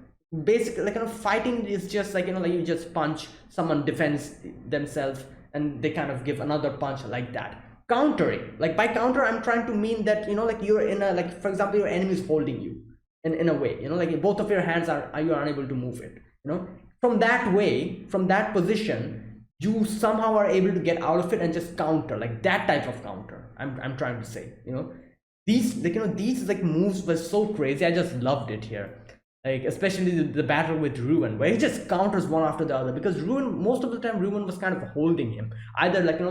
basically like fighting is just like like you just punch, someone defends themselves and they kind of give another punch like that. Countering, like by counter I'm trying to mean that like you're in a, like for example your enemy is holding you in a way, like both of your hands are you are unable to move it, from that way, from that position, you somehow are able to get out of it and just counter, like that type of counter. I'm trying to say, these like these like moves were so crazy. I just loved it here, like especially the battle with Ruin, where he just counters one after the other, because Ruin, most of the time Ruin was kind of holding him, either like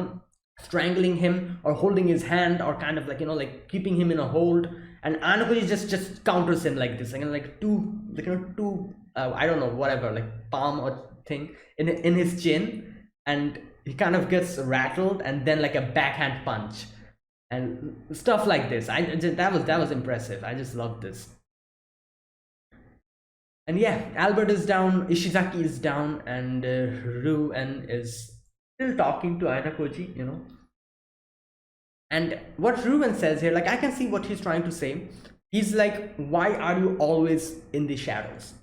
strangling him or holding his hand, or kind of like like keeping him in a hold. And Anakoji just counters him like this, like two like two I don't know, whatever, like palm or thing in his chin, and he kind of gets rattled, and then like a backhand punch and stuff like this. That was impressive. I just loved this. And yeah, Albert is down, Ishizaki is down, and Ruin is still talking to Anakoji, And what Ruben says here, like I can see what he's trying to say. He's like, why are you always in the shadows?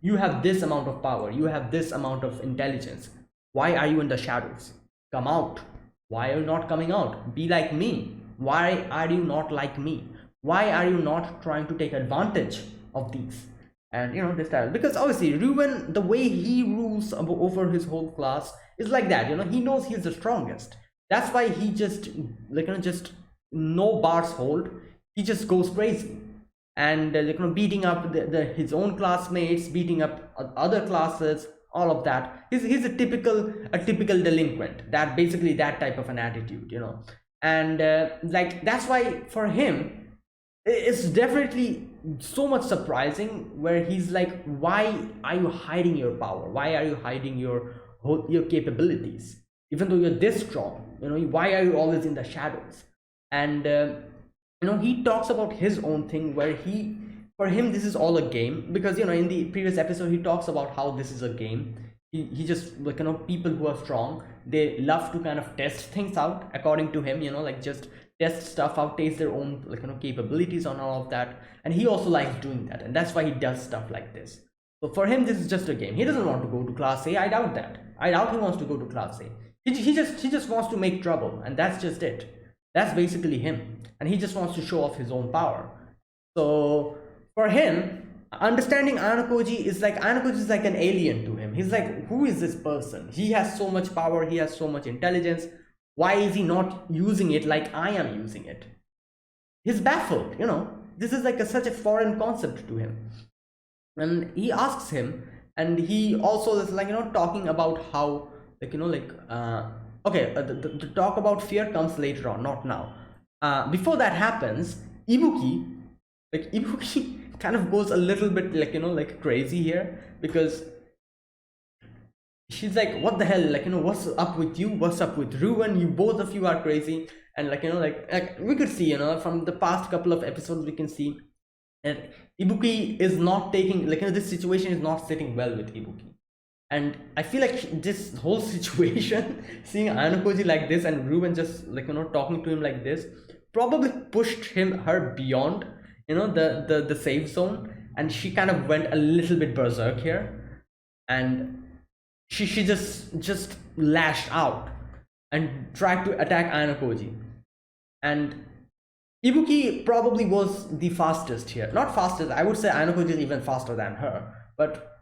You have this amount of power, you have this amount of intelligence. Why are you in the shadows? Come out. Why are you not coming out? Be like me. Why are you not like me? Why are you not trying to take advantage of these? And this style, because obviously Ruben, the way he rules over his whole class is like that. He knows he's the strongest. That's why he just like just no bars hold. He just goes crazy, and beating up his own classmates, beating up other classes, all of that. He's a typical delinquent. That basically that type of an attitude, and like that's why for him it's definitely so much surprising, where he's like, why are you hiding your power? Why are you hiding your capabilities? Even though you're this strong, why are you always in the shadows? And he talks about his own thing, where for him this is all a game, because in the previous episode he talks about how this is a game. He just like people who are strong, they love to kind of test things out, according to him, like just test stuff out, taste their own like capabilities on all of that. And he also likes doing that, and that's why he does stuff like this. So for him this is just a game. He doesn't want to go to class A. I doubt that. I doubt he wants to go to class A. He just wants to make trouble, and that's just it. That's basically him, and he just wants to show off his own power. So for him, understanding Anakoji is like an alien to him. He's like, who is this person? He has so much power, he has so much intelligence. Why is he not using it like I am using it? He's baffled. This is like such a foreign concept to him. And he asks him, and he also is like talking about how the talk about fear comes later on, not now. Before that happens, Ibuki kind of goes a little bit like crazy here, because she's like, what the hell, what's up with you, what's up with Ruin, you both of you are crazy. And like we could see, from the past couple of episodes, we can see that Ibuki is not taking this situation is not sitting well with Ibuki. And I feel like this whole situation, seeing Anakoji like this and Ruben just talking to him like this, probably pushed her beyond the safe zone, and she kind of went a little bit berserk here, and she just lashed out and tried to attack Anakoji. And Ibuki probably was the fastest here. Not fastest, I would say Anakoji is even faster than her. But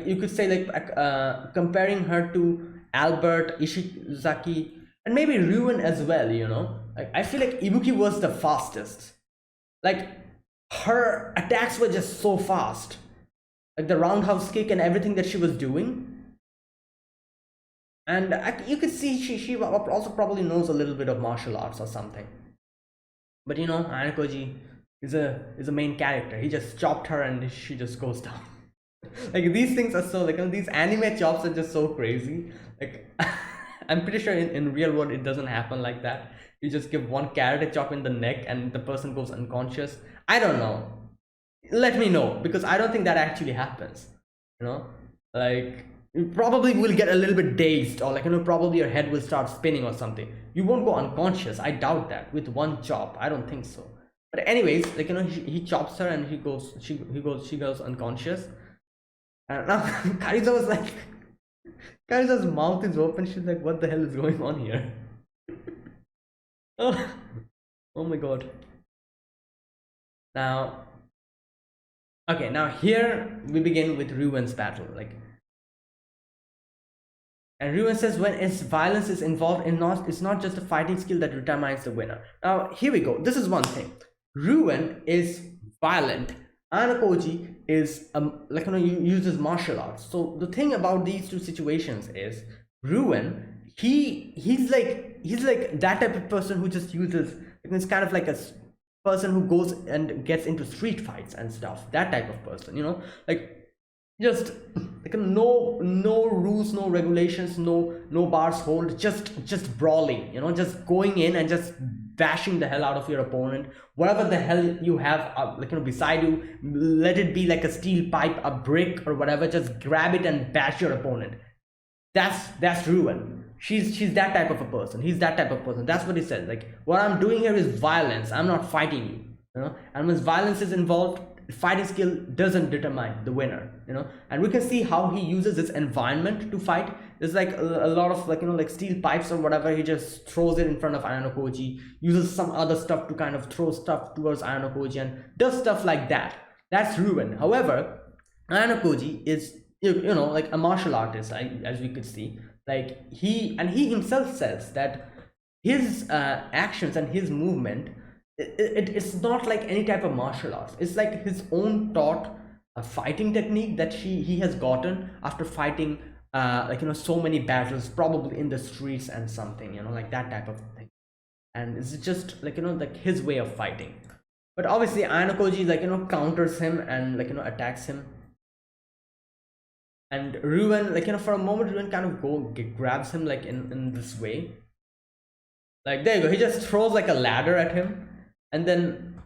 you could say like comparing her to Albert, Ishizaki, and maybe Ruin as well, Like I feel like Ibuki was the fastest. Like her attacks were just so fast. Like the roundhouse kick and everything that she was doing. And you could see she also probably knows a little bit of martial arts or something. But Anakoji is a main character. He just chopped her and she just goes down. Like these things are so these anime chops are just so crazy. Like I'm pretty sure in real world it doesn't happen like that. You just give one karate chop in the neck and the person goes unconscious. I don't know. Let me know, because I don't think that actually happens. You know, like you probably will get a little bit dazed, or like, probably your head will start spinning or something. You won't go unconscious. I doubt that with one chop. I don't think so. But anyways, like, he chops her and she goes unconscious. And now Kaizo was like, Kaizo's mouth is open. She's like, what the hell is going on here? Oh, oh my god. Now, okay, now here we begin with Ruin's battle. Like, and Ruin says when its violence is involved, it's not just a fighting skill that determines the winner. Now, here we go. This is one thing. Ruin is violent. Ayanokoji is like, uses martial arts. So the thing about these two situations is Ruin, he's like that type of person who just uses, it's kind of like a person who goes and gets into street fights and stuff. That type of person, like, just like no rules, no regulations, no bars hold, just brawling, just going in and just bashing the hell out of your opponent, whatever the hell you have, like, beside you. Let it be like a steel pipe, a brick, or whatever. Just grab it and bash your opponent. That's Ruin. She's that type of a person. He's that type of person. That's what he says. Like, what I'm doing here is violence. I'm not fighting you. And when violence is involved, fighting skill doesn't determine the winner. And we can see how he uses this environment to fight. There's like a lot of, like, like steel pipes or whatever. He just throws it in front of Ayanokoji, uses some other stuff to kind of throw stuff towards Ayanokoji, and does stuff like that. That's Ruin. However, Ayanokoji is, like a martial artist, as we could see. Like, he himself says that his actions and his movement, it's not like any type of martial arts. It's like his own taught fighting technique that he has gotten after fighting like, so many battles, probably in the streets and something, like that type of thing. And it's just like, like his way of fighting. But obviously Ayanokoji, like, counters him and, like, attacks him. And Ruin, like, for a moment, Ruin kind of grabs him, like, in this way. Like, there you go. He just throws like a ladder at him, and then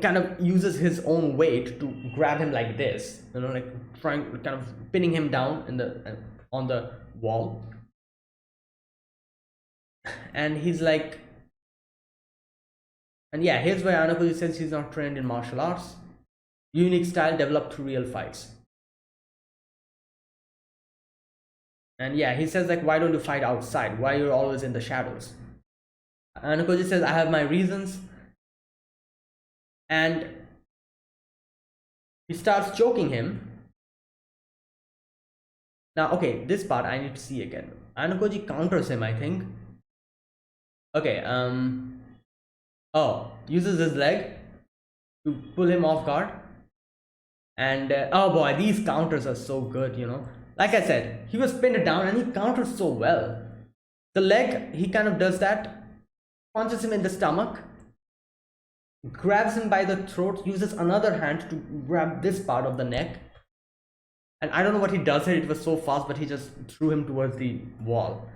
kind of uses his own weight to grab him like this, like trying, kind of pinning him down on the wall. And he's like, and yeah, here's where Ayanokoji says he's not trained in martial arts. Unique style developed through real fights. And yeah, he says, like, why don't you fight outside? Why you're always in the shadows? Ayanokoji says, I have my reasons. And he starts choking him. Now, okay, this part I need to see again. Ayanokoji counters him, I think. Okay, oh, uses his leg to pull him off guard. And oh boy, these counters are so good, Like I said, he was pinned down and he counters so well. The leg, he kind of does that, punches him in the stomach, grabs him by the throat, uses another hand to grab this part of the neck. And I don't know what he does here. It was so fast, but he just threw him towards the wall.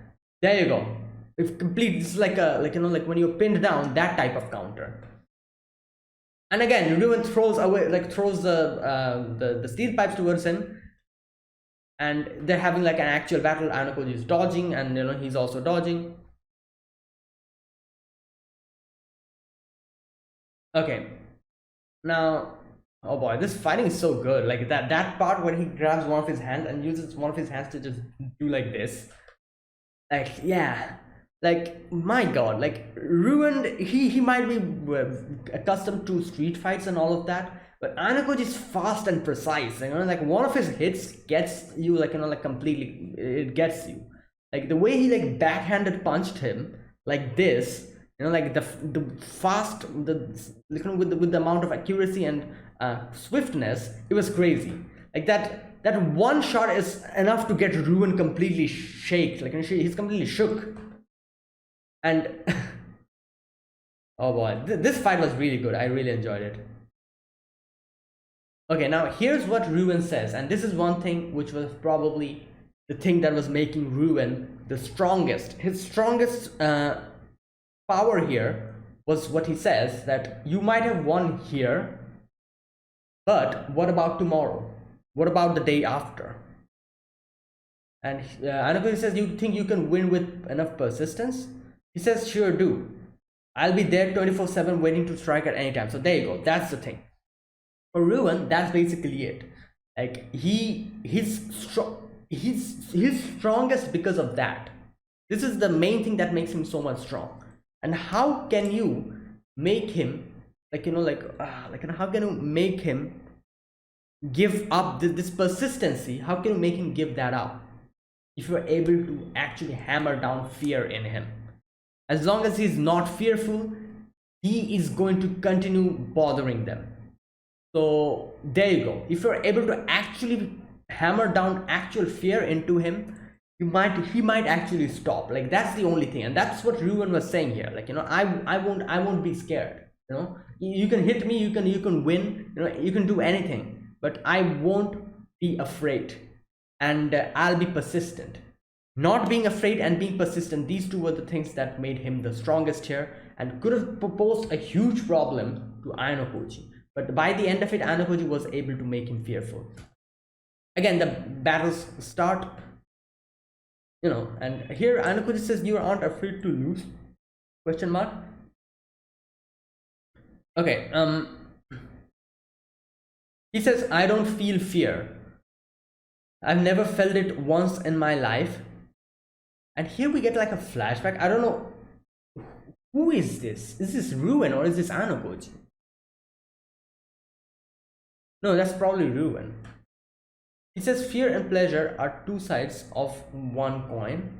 There you go. It's complete. This is like like when you're pinned down, that type of counter. And again, Ruin throws the steel pipes towards him. And they're having like an actual battle. Ayanokoji is dodging, and he's also dodging. Okay, now, oh boy, this fighting is so good. Like that part when he grabs one of his hands and uses one of his hands to just do like this. Like, yeah, like, my god, like, Ruined, he might be accustomed to street fights and all of that, but Ayanokoji is fast and precise. Like, one of his hits gets you, like, like completely, it gets you. Like the way he like backhanded punched him like this, like the fast, with the amount of accuracy and swiftness, it was crazy. Like that one shot is enough to get Ruin completely shaked. Like, he's completely shook. And oh boy, this fight was really good. I really enjoyed it. Okay, now here's what Ruin says, and this is one thing which was probably the thing that was making Ruin the strongest, his strongest power here was what he says, that you might have won here, but what about tomorrow? What about the day after? And Anakuji says, you think you can win with enough persistence? He says, sure do. I'll be there 24/7 waiting to strike at any time. So there you go. That's the thing. For Ruin, that's basically it. Like he's strongest because of that. This is the main thing that makes him so much strong. And how can you make him how can you make him give up this persistency? How can you make him give that up if you're able to actually hammer down fear in him? As long as he's not fearful, he is going to continue bothering them. So there you go. If you're able to actually hammer down actual fear into him, he might actually stop. Like that's the only thing, and that's what Ruin was saying here. Like, you know, I won't be scared. You know, you can hit me, you can win, you know, you can do anything, but I won't be afraid, and I'll be persistent. Not being afraid and being persistent, these two were the things that made him the strongest here, and could have posed a huge problem to Ayano-Koji. But by the end of it, Ayano-Koji was able to make him fearful. Again, the battles start, you know, and here Ayano-Koji says, you aren't afraid to lose? Question mark. Okay, he says, I don't feel fear. I've never felt it once in my life. And here we get like a flashback. I don't know, who is this? Is this Ruin or is this Ayano-Koji? No, that's probably Ruin. He says, fear and pleasure are two sides of one coin,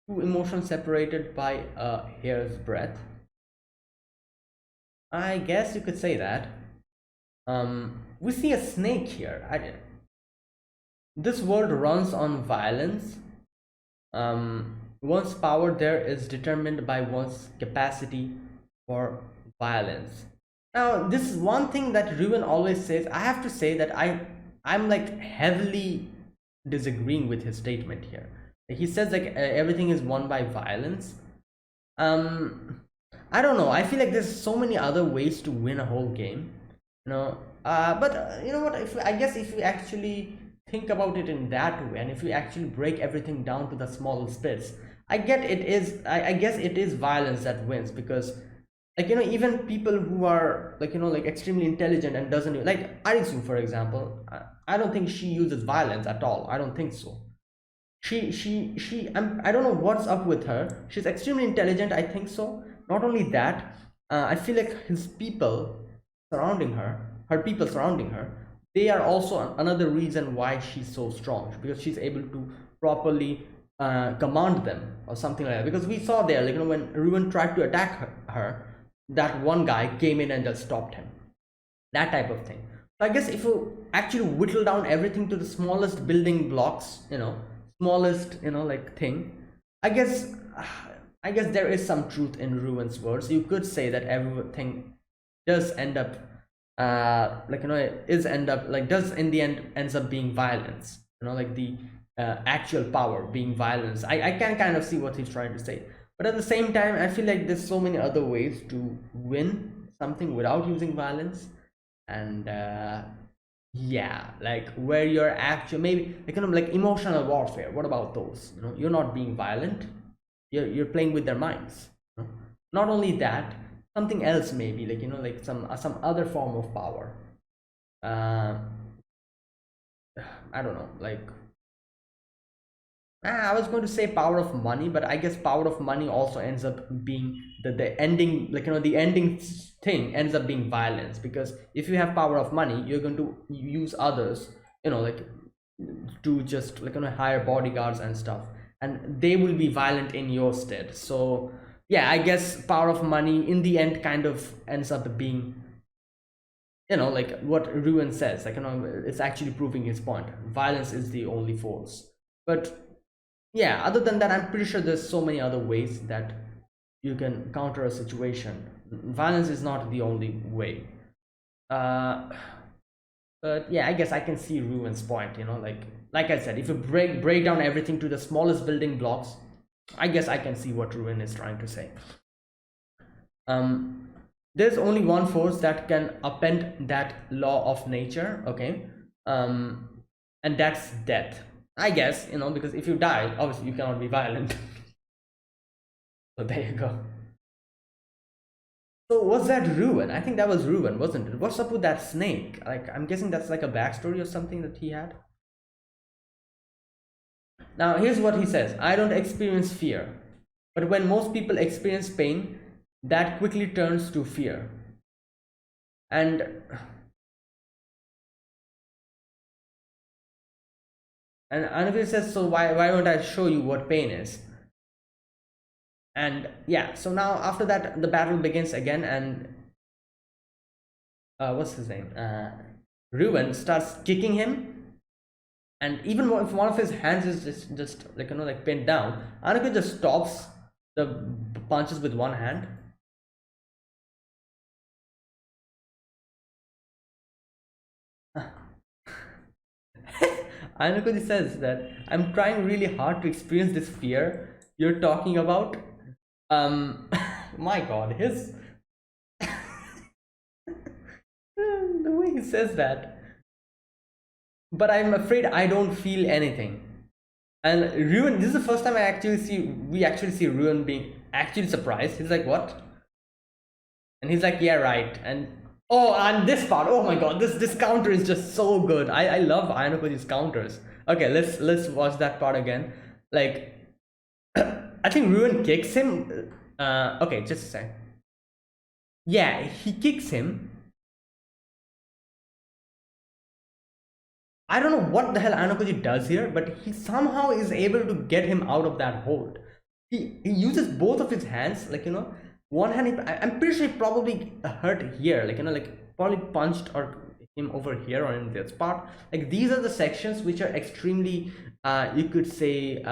two emotions separated by a hair's breadth. I guess you could say that. We see a snake here. This world runs on violence. One's power there is determined by one's capacity for violence. Now, this is one thing that Ruin always says. I have to say that I'm like heavily disagreeing with his statement here. He says like everything is won by violence. I don't know. I feel like there's so many other ways to win a whole game, you know. But you know what? I guess if we actually think about it in that way, and if we actually break everything down to the smallest bits, I guess it is violence that wins, because, like, you know, even people who are like, you know, like extremely intelligent and doesn't, like Arisu, for example, I don't think she uses violence at all. I don't think so. I don't know what's up with her. She's extremely intelligent, I think so. Not only that, I feel like her people surrounding her, they are also another reason why she's so strong, because she's able to properly command them or something like that. Because we saw there, like, you know, when Ruin tried to attack her, that one guy came in and just stopped him. That type of thing. So I guess if you actually whittle down everything to the smallest building blocks, you know, smallest, you know, like thing, I guess there is some truth in Ruin's words. You could say that everything does end up like, you know, does in the end ends up being violence, you know, like the actual power being violence. I can kind of see what he's trying to say, but at the same time, I feel like there's so many other ways to win something without using violence. And yeah, like where you're actually maybe like, you know, like emotional warfare. What about those? You know, you're not being violent, you're playing with their minds, you know? Not only that, something else, maybe, like, you know, like some other form of power. I don't know, like, I was going to say power of money, but I guess power of money also ends up being the ending, like, you know, the ending thing ends up being violence, because if you have power of money, you're going to use others, you know, like, to just, like, you know, hire bodyguards and stuff, and they will be violent in your stead. So yeah, I guess power of money in the end kind of ends up being, you know, like what Ruin says, like, you know, it's actually proving his point. Violence is the only force. But yeah, other than that, I'm pretty sure there's so many other ways that you can counter a situation. Violence is not the only way. But yeah, I guess I can see Ruin's point, you know, like I said, if you break down everything to the smallest building blocks, I guess I can see what Ruin is trying to say. There's only one force that can upend that law of nature, okay? And that's death, I guess, you know, because if you die, obviously you cannot be violent. So there you go. So was that Ruin? I think that was Ruin, wasn't it? What's up with that snake? Like, I'm guessing that's like a backstory or something that he had. Now here's what he says: I don't experience fear, but when most people experience pain, that quickly turns to fear. And Anubis says, so why don't I show you what pain is? And yeah, so now after that the battle begins again, and what's his name? Ruin starts kicking him, and even if one of his hands is just like, you know, like pinned down, Anubis just stops the punches with one hand. Anukoji says that I'm trying really hard to experience this fear you're talking about. My god, his the way he says that. But I'm afraid I don't feel anything. And Ruin, this is the first time we actually see Ruin being actually surprised. He's like, what? And he's like, yeah, right. And oh, and this part, oh my god, this counter is just so good. I love Ayanokoji's counters. Okay, let's watch that part again. Like, I think Ruin kicks him. Okay, just a sec. Yeah, he kicks him. I don't know what the hell Ayanokoji does here, but he somehow is able to get him out of that hold. He uses both of his hands, like, you know, one hand. I'm pretty sure he probably hurt here, like, you know, like probably punched or him over here or in this part. Like, these are the sections which are extremely, you could say,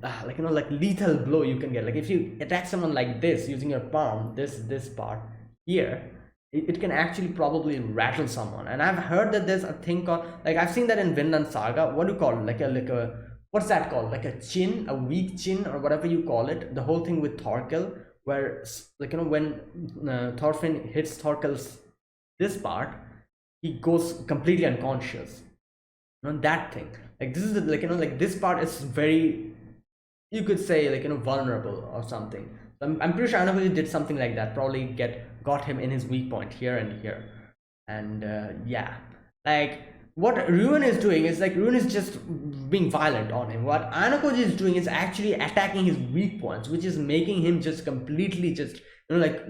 like, you know, like lethal blow you can get. Like, if you attack someone like this using your palm, this part here, it can actually probably rattle someone. And I've heard that there's a thing called, like, I've seen that in Vinland Saga. What do you call it? Like a what's that called? Like a chin, a weak chin, or whatever you call it. The whole thing with Thorkel, where, like, you know, when Thorfinn hits Thorkel's this part, he goes completely unconscious. You know, that thing. Like, this is the, like, you know, like this part is very, you could say, like, you know, vulnerable or something. I'm pretty sure Anubis did something like that. Probably got him in his weak point here and here. And yeah, like, what Ruin is doing is, like, Ruin is just being violent on him. What Ayanokoji is doing is actually attacking his weak points, which is making him just completely just, you know, like,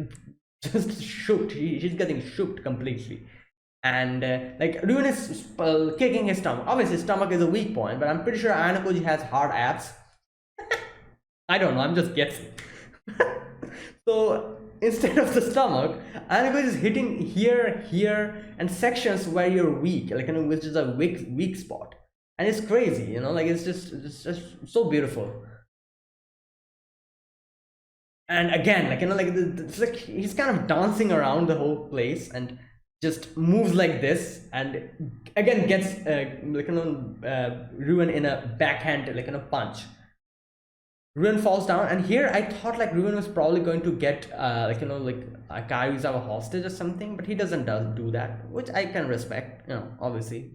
just shook. He's getting shook completely. And like, Ruin is kicking his stomach. Obviously his stomach is a weak point, but I'm pretty sure Ayanokoji has hard abs. I don't know, I'm just guessing. So instead of the stomach, Ayanokoji is hitting here, and sections where you're weak, like, you know, which is a weak spot. And it's crazy, you know, like, it's just so beautiful. And again, like, you know, like, it's like he's kind of dancing around the whole place and just moves like this, and again gets like, you know, Ruin in a backhand, like, in a punch. Ruin falls down, and here I thought, like, Ruin was probably going to get like, you know, like a Karuizawa hostage or something, but he doesn't do that, which I can respect, you know, obviously.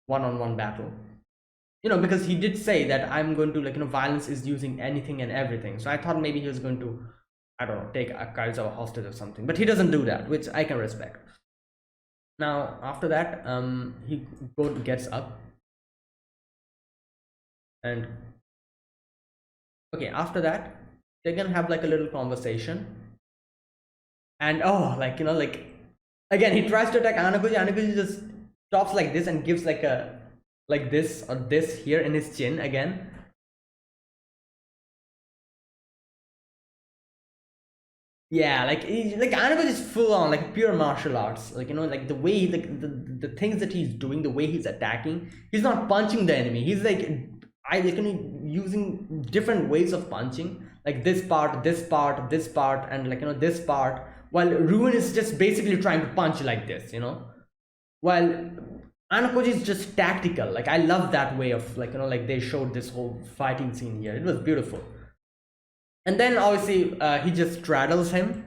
One-on-one battle, you know, because he did say that I'm going to, like, you know, violence is using anything and everything. So I thought maybe he was going to, I don't know, take a Karuizawa hostage or something, but he doesn't do that, which I can respect. Now after that, he gets up, and okay, after that they're gonna have like a little conversation, and oh, like, you know, like, again he tries to attack Ayanokoji just stops like this and gives like a, like this or this here in his chin again. Yeah, like Ayanokoji is full on like pure martial arts, like, you know, like the way, like the things that he's doing, the way he's attacking, he's not punching the enemy, he's like, like, you know, using different ways of punching, like this part, this part, this part, and, like, you know, this part, while Ruin is just basically trying to punch like this, you know, while Anakoji is just tactical. Like I love that way of like like they showed this whole fighting scene here. It was beautiful. And then obviously he just straddles him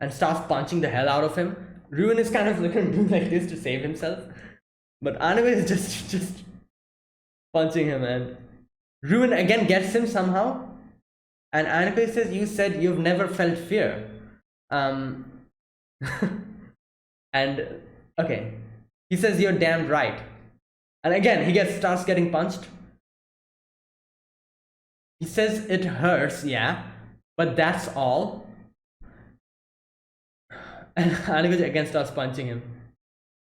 and starts punching the hell out of him. Ruin is kind of looking do like this to save himself, but Anime is just punching him, and Ruin again gets him somehow. And Anime says, "You said you've never felt fear." Um, and okay, he says, "You're damn right." And again, he starts getting punched. He says it hurts, yeah, but that's all. And Anakoji again starts punching him.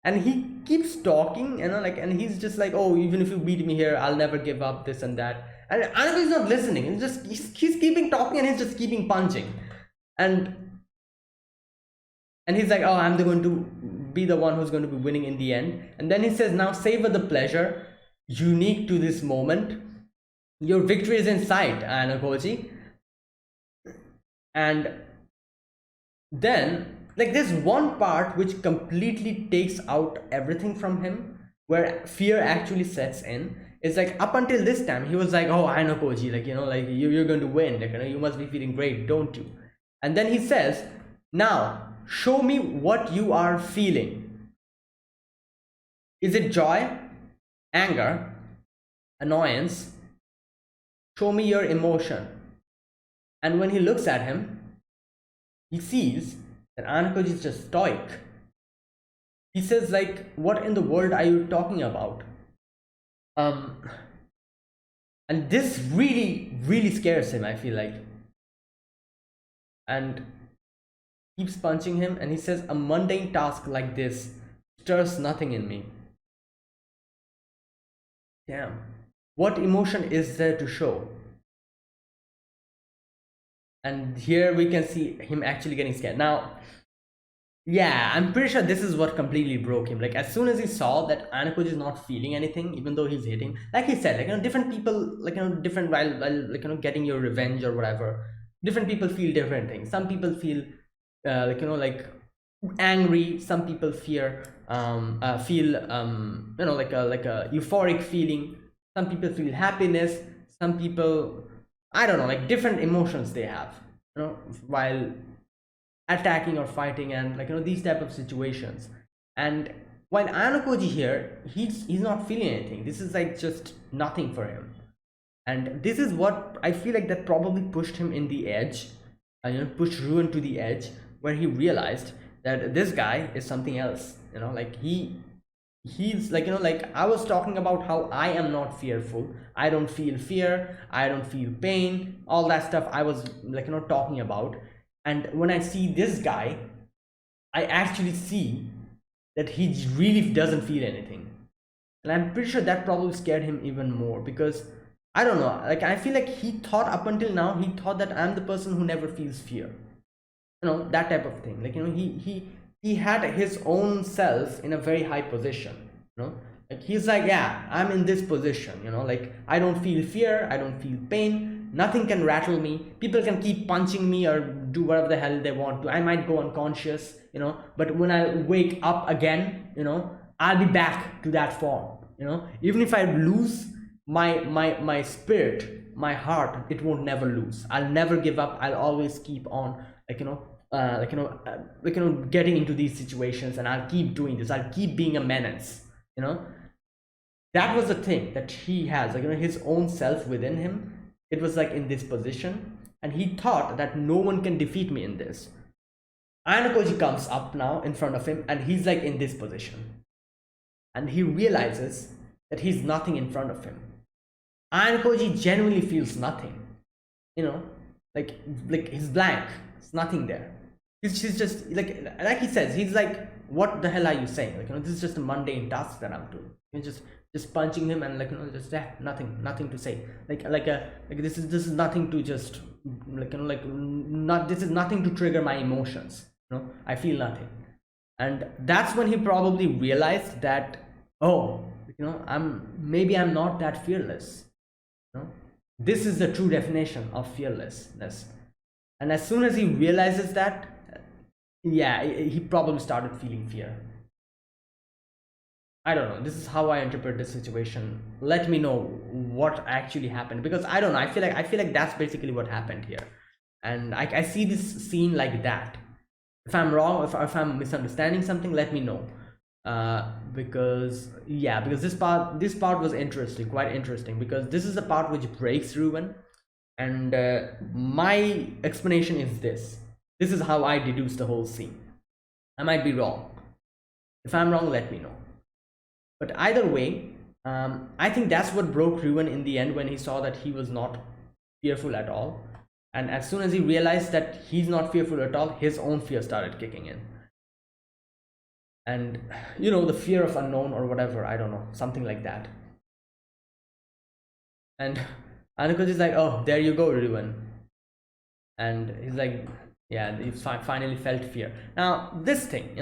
And he keeps talking, like, and he's just like, oh, even if you beat me here, I'll never give up, this and that. And Anakoji's not listening. He's keeping talking and he's just keeping punching. And he's like, oh, I'm going to be the one who's going to be winning in the end. And then he says, now savor the pleasure unique to this moment. Your victory is in sight, Anakoji. And then like there's one part which completely takes out everything from him, where fear actually sets in. It's like up until this time he was like, oh, I know Koji, like like you're going to win, like you must be feeling great, don't you? And then he says, now show me what you are feeling. Is it joy, anger, annoyance? Show me your emotion. And when he looks at him, he sees that Anakoji is just stoic. He says like, what in the world are you talking about? And this really scares him, I feel like. And keeps punching him, and he says, a mundane task like this stirs nothing in me. Damn. What emotion is there to show? And here we can see him actually getting scared. Now, yeah, I'm pretty sure this is what completely broke him. Like as soon as he saw that Anakoji is not feeling anything, even though he's hitting, like he said, like different people, like different while like getting your revenge or whatever. Different people feel different things. Some people feel like angry. Some people feel like a euphoric feeling. Some people feel happiness. Some people, I don't know, like different emotions they have, while attacking or fighting, and like these type of situations. And while Anakoji here, he's not feeling anything. This is like just nothing for him. And this is what I feel like that probably pushed him in the edge, pushed Ruin to the edge, where he realized that this guy is something else. Like he's like like I was talking about how I am not fearful. I don't feel fear, I don't feel pain, all that stuff I was like talking about. And when I see this guy, I actually see that he really doesn't feel anything. And I'm pretty sure that probably scared him even more, because I don't know, like I feel like he thought up until now, he thought that I'm the person who never feels fear, that type of thing. Like he had his own self in a very high position, like he's like, yeah, I'm in this position, like I don't feel fear, I don't feel pain, nothing can rattle me, people can keep punching me or do whatever the hell they want to, I might go unconscious, but when I wake up again, I'll be back to that form, even if I lose my spirit, my heart, it won't never lose. I'll never give up, I'll always keep on, getting into these situations, and I'll keep doing this, I'll keep being a menace. That was the thing that he has, like his own self within him. It was like in this position, and he thought that no one can defeat me in this. Anakoji comes up now in front of him, and he's like in this position, and he realizes that he's nothing in front of him. Anakoji genuinely feels nothing, like he's blank. It's nothing there. He's just like he says, he's like, what the hell are you saying? Like this is just a mundane task that I'm doing. Just punching him, and just nothing to say. Like this is nothing to just not, this is nothing to trigger my emotions. I feel nothing. And that's when he probably realized that, oh, I'm not that fearless. This is the true definition of fearlessness. And as soon as he realizes that, yeah, he probably started feeling fear. I don't know. This is how I interpret this situation. Let me know what actually happened, because I don't know. I feel like that's basically what happened here, and I see this scene like that. If I'm wrong, if I'm misunderstanding something, let me know. Because yeah, because this part was interesting, quite interesting, because this is the part which breaks Ruben, and my explanation is this. This is how I deduce the whole scene. I might be wrong. If I'm wrong, let me know. But either way, I think that's what broke Ruben in the end, when he saw that he was not fearful at all. And as soon as he realized that he's not fearful at all, his own fear started kicking in. And the fear of unknown, or whatever, I don't know, something like that. And Anakoji is like, oh, there you go, Ruben. And he's like, yeah, he finally felt fear. Now, this thing,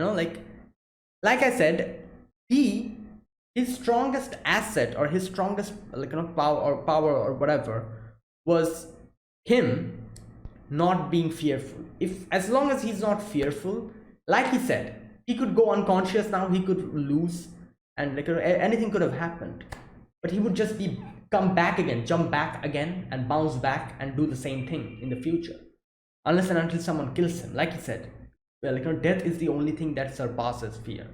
like I said, his strongest asset, or his strongest power or whatever, was him not being fearful. If As long as he's not fearful, like he said, he could go unconscious now, he could lose, and anything could have happened, but he would just be come back again, jump back again, and bounce back and do the same thing in the future, unless and until someone kills him. Like he said, well, death is the only thing that surpasses fear,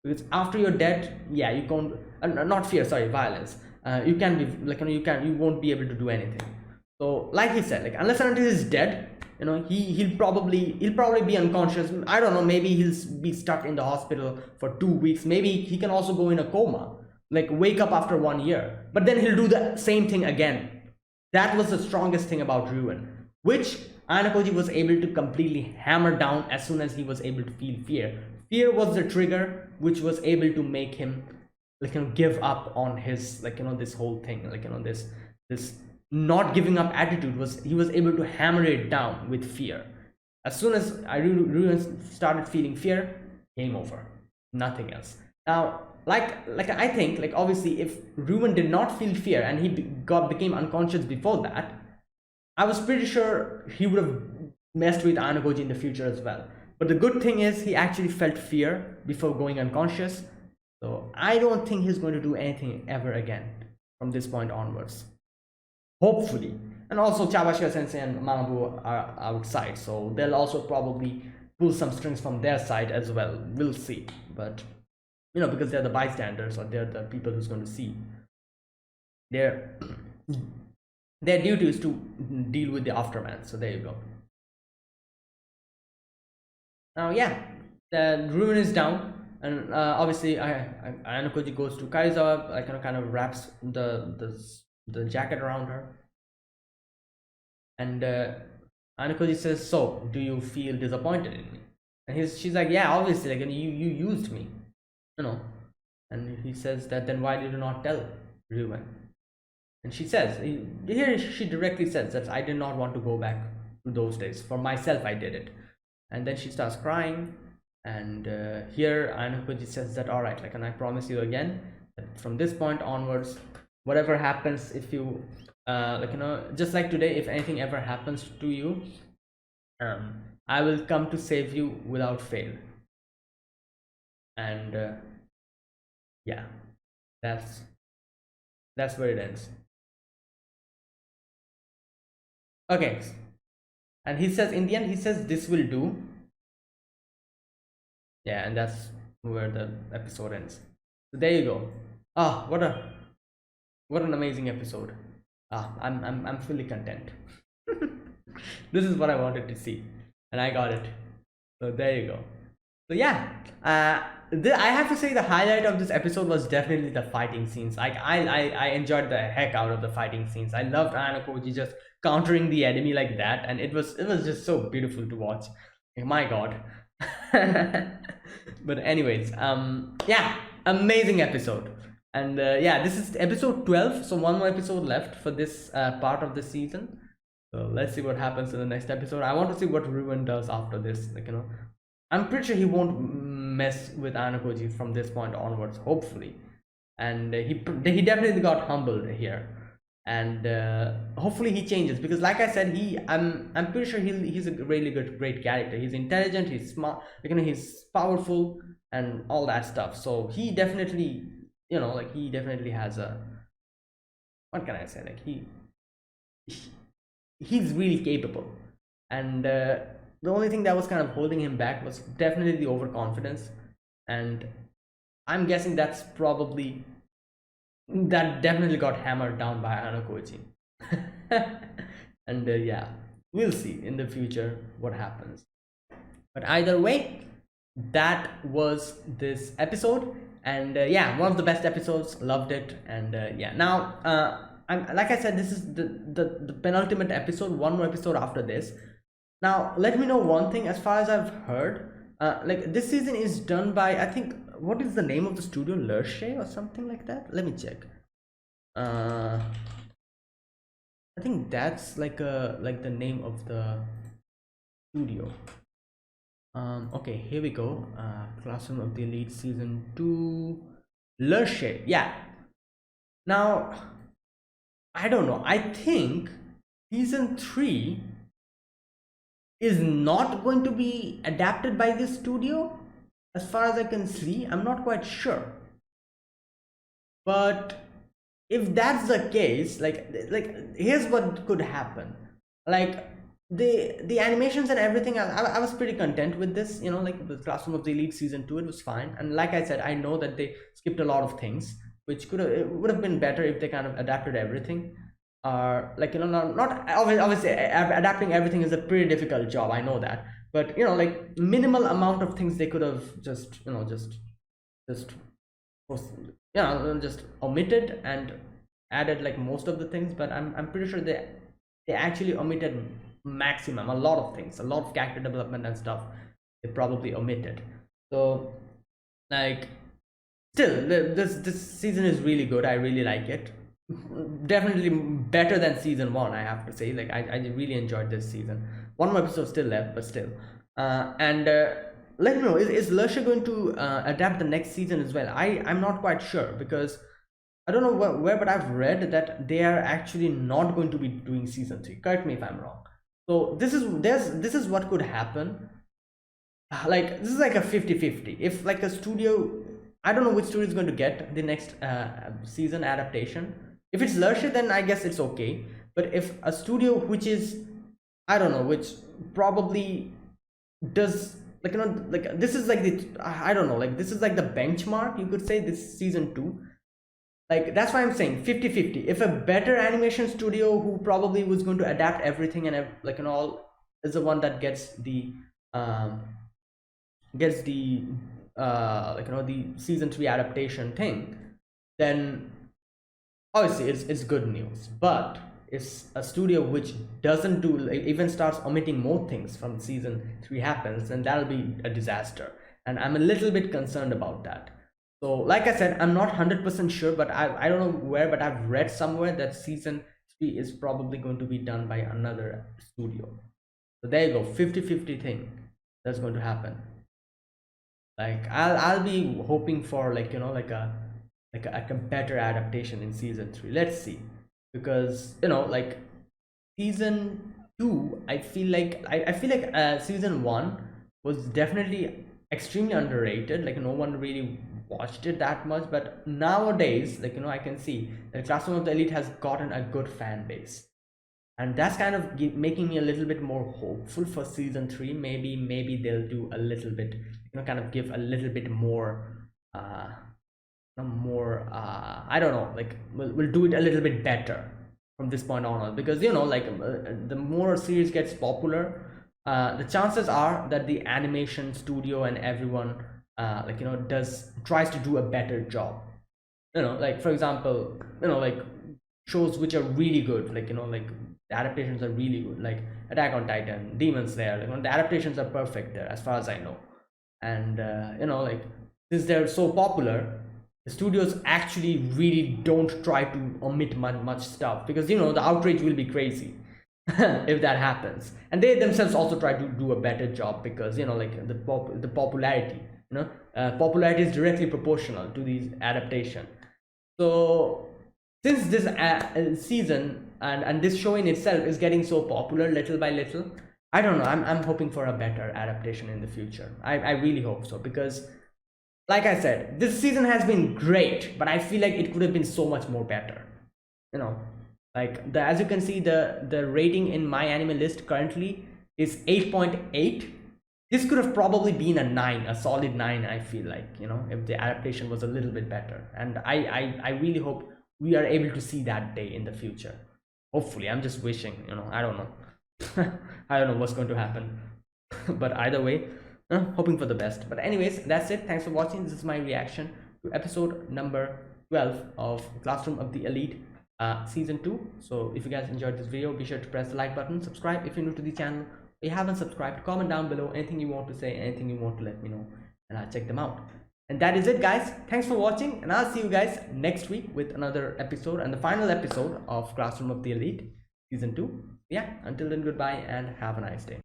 because after you're dead, yeah, you can't, not fear, sorry, violence, you can be you won't be able to do anything. So like he said, unless and until he's dead, he'll probably be unconscious. I don't know, maybe he'll be stuck in the hospital for 2 weeks. Maybe he can also go in a coma, wake up after 1 year, but then he'll do the same thing again. That was the strongest thing about Ruin, which Anakoji was able to completely hammer down as soon as he was able to feel fear. Fear was the trigger which was able to make him give up on his this whole thing, this not giving up attitude. He was able to hammer it down with fear. As soon as Ruin started feeling fear, game over, nothing else. Now, I think, obviously, if Ruin did not feel fear and he became unconscious before that, I was pretty sure he would have messed with Anakoji in the future as well. But the good thing is, he actually felt fear before going unconscious, so I don't think he's going to do anything ever again from this point onwards, hopefully. And also, Chabashira Sensei and Manabu are outside, so they'll also probably pull some strings from their side as well. We'll see. But because they're the bystanders, or they're the people who's going to see, their duty is to deal with the aftermath. So there you go. Now, yeah, the Ruin is down, and obviously Anakoji goes to Kaizawa, kind of wraps the jacket around her, and Anakoji says, so do you feel disappointed in me? And she's like, yeah, obviously, you used me, and he says that, then why did you not tell Ruin? And she says, here she directly says that, I did not want to go back to those days. For myself, I did it. And then she starts crying, and here Anakoji says that, all right, and I promise you again that from this point onwards, whatever happens, if you just like today, if anything ever happens to you, I will come to save you without fail. And yeah, that's where it ends. Okay, and he says, in the end, he says, this will do. Yeah, and that's where the episode ends. So there you go. What an amazing episode. I'm fully content. This is what I wanted to see, and I got it. So there you go. So yeah, I have to say the highlight of this episode was definitely the fighting scenes. I enjoyed the heck out of the fighting scenes. I loved Anakoji just countering the enemy like that, and it was just so beautiful to watch. My God. But anyways, yeah, amazing episode. And yeah, this is episode 12, so one more episode left for this part of the season. So let's see what happens in the next episode. I want to see what Ruin does after this. I'm pretty sure he won't mess with Anakoji from this point onwards, hopefully. And he definitely got humbled here. and hopefully he changes, because like I said, I'm pretty sure he's a really great character. He's intelligent, he's smart, he's powerful and all that stuff. So he definitely, like he definitely has a, what can I say, like he's really capable. And the only thing that was kind of holding him back was definitely the overconfidence. And I'm guessing that definitely got hammered down by Hanakoichi. And yeah, we'll see in the future what happens. But either way, that was this episode. And yeah, one of the best episodes. Loved it. And yeah, now I'm, like I said, this is the penultimate episode. One more episode after this. Now let me know one thing. As far as I've heard, like this season is done by, I think, what is the name of the studio? Lerche or something like that. Let me check. I think that's like the name of the studio. Okay, here we go. Classroom of the Elite season 2, Lerche. Yeah. Now I don't know. I think season 3 is not going to be adapted by this studio, as far as I can see. I'm not quite sure, but if that's the case, like here's what could happen. Like the animations and everything, I was pretty content with this, like the Classroom of the Elite season 2, it was fine. And like I said, I know that they skipped a lot of things, which would have been better if they kind of adapted everything. Like, not obviously adapting everything is a pretty difficult job, I know that. But like minimal amount of things they could have just just just omitted and added like most of the things. But I'm pretty sure they actually omitted maximum, a lot of things, a lot of character development and stuff they probably omitted. So like, still, this season is really good. I really like it. Definitely better than season 1, I have to say. Like I really enjoyed this season. One more episode still left, but still. And let me know, is Lerche going to adapt the next season as well? I'm not quite sure, because I don't know where, but I've read that they are actually not going to be doing season 3. Correct me if I'm wrong. So this is what could happen. Like this is like a 50-50. If like a studio, I don't know which studio is going to get the next season adaptation. If it's Lerche, then I guess it's okay. But if a studio which is, I don't know, which probably does, like, like this is like the, I don't know, like this is like the benchmark, you could say, this season 2. Like that's why I'm saying 50-50. If a better animation studio who probably was going to adapt everything and like all is the one that gets the like the season 3 adaptation thing, then obviously it's good news. But it's a studio which doesn't do, like, even starts omitting more things from season 3 happens, then that'll be a disaster. And I'm a little bit concerned about that. So like I said, I'm not 100% sure, but I don't know where, but I've read somewhere that season 3 is probably going to be done by another studio. So there you go, 50-50 thing that's going to happen. Like I'll be hoping for, like, like a better adaptation in season 3. Let's see. Because like season 2, I feel like season 1 was definitely extremely underrated. Like no one really watched it that much. But nowadays, like I can see that Classroom of the Elite has gotten a good fan base, and that's kind of making me a little bit more hopeful for season 3. Maybe they'll do a little bit, kind of give a little bit more I don't know, like we'll do it a little bit better from this point on, because like the more a series gets popular, the chances are that the animation studio and everyone like tries to do a better job. Like for example, like shows which are really good, like like the adaptations are really good, like Attack on Titan, Demon Slayer, like the adaptations are perfect there as far as I know. And like since they're so popular, the studios actually really don't try to omit much stuff, because the outrage will be crazy if that happens. And they themselves also try to do a better job, because like the popularity, popularity is directly proportional to these adaptation. So since this season and this show in itself is getting so popular little by little, I don't know, I'm hoping for a better adaptation in the future. I really hope so, because like I said, this season has been great, but I feel like it could have been so much more better. You know, like the as you can see, the rating in my anime list currently is 8.8. This could have probably been a 9, a solid 9. I feel like, you know, if the adaptation was a little bit better, and I really hope we are able to see that day in the future. Hopefully, I'm just wishing. You know, I don't know. I don't know what's going to happen, but either way, hoping for the best. But anyways, that's it. Thanks for watching. This is my reaction to episode number 12 of Classroom of the Elite season 2. So if you guys enjoyed this video, be sure to press the like button, subscribe if you're new to the channel. If you haven't subscribed, comment down below anything you want to say, anything you want to let me know, and I'll check them out. And that is it, guys. Thanks for watching, and I'll see you guys next week with another episode and the final episode of Classroom of the Elite season 2. Yeah, until then, goodbye and have a nice day.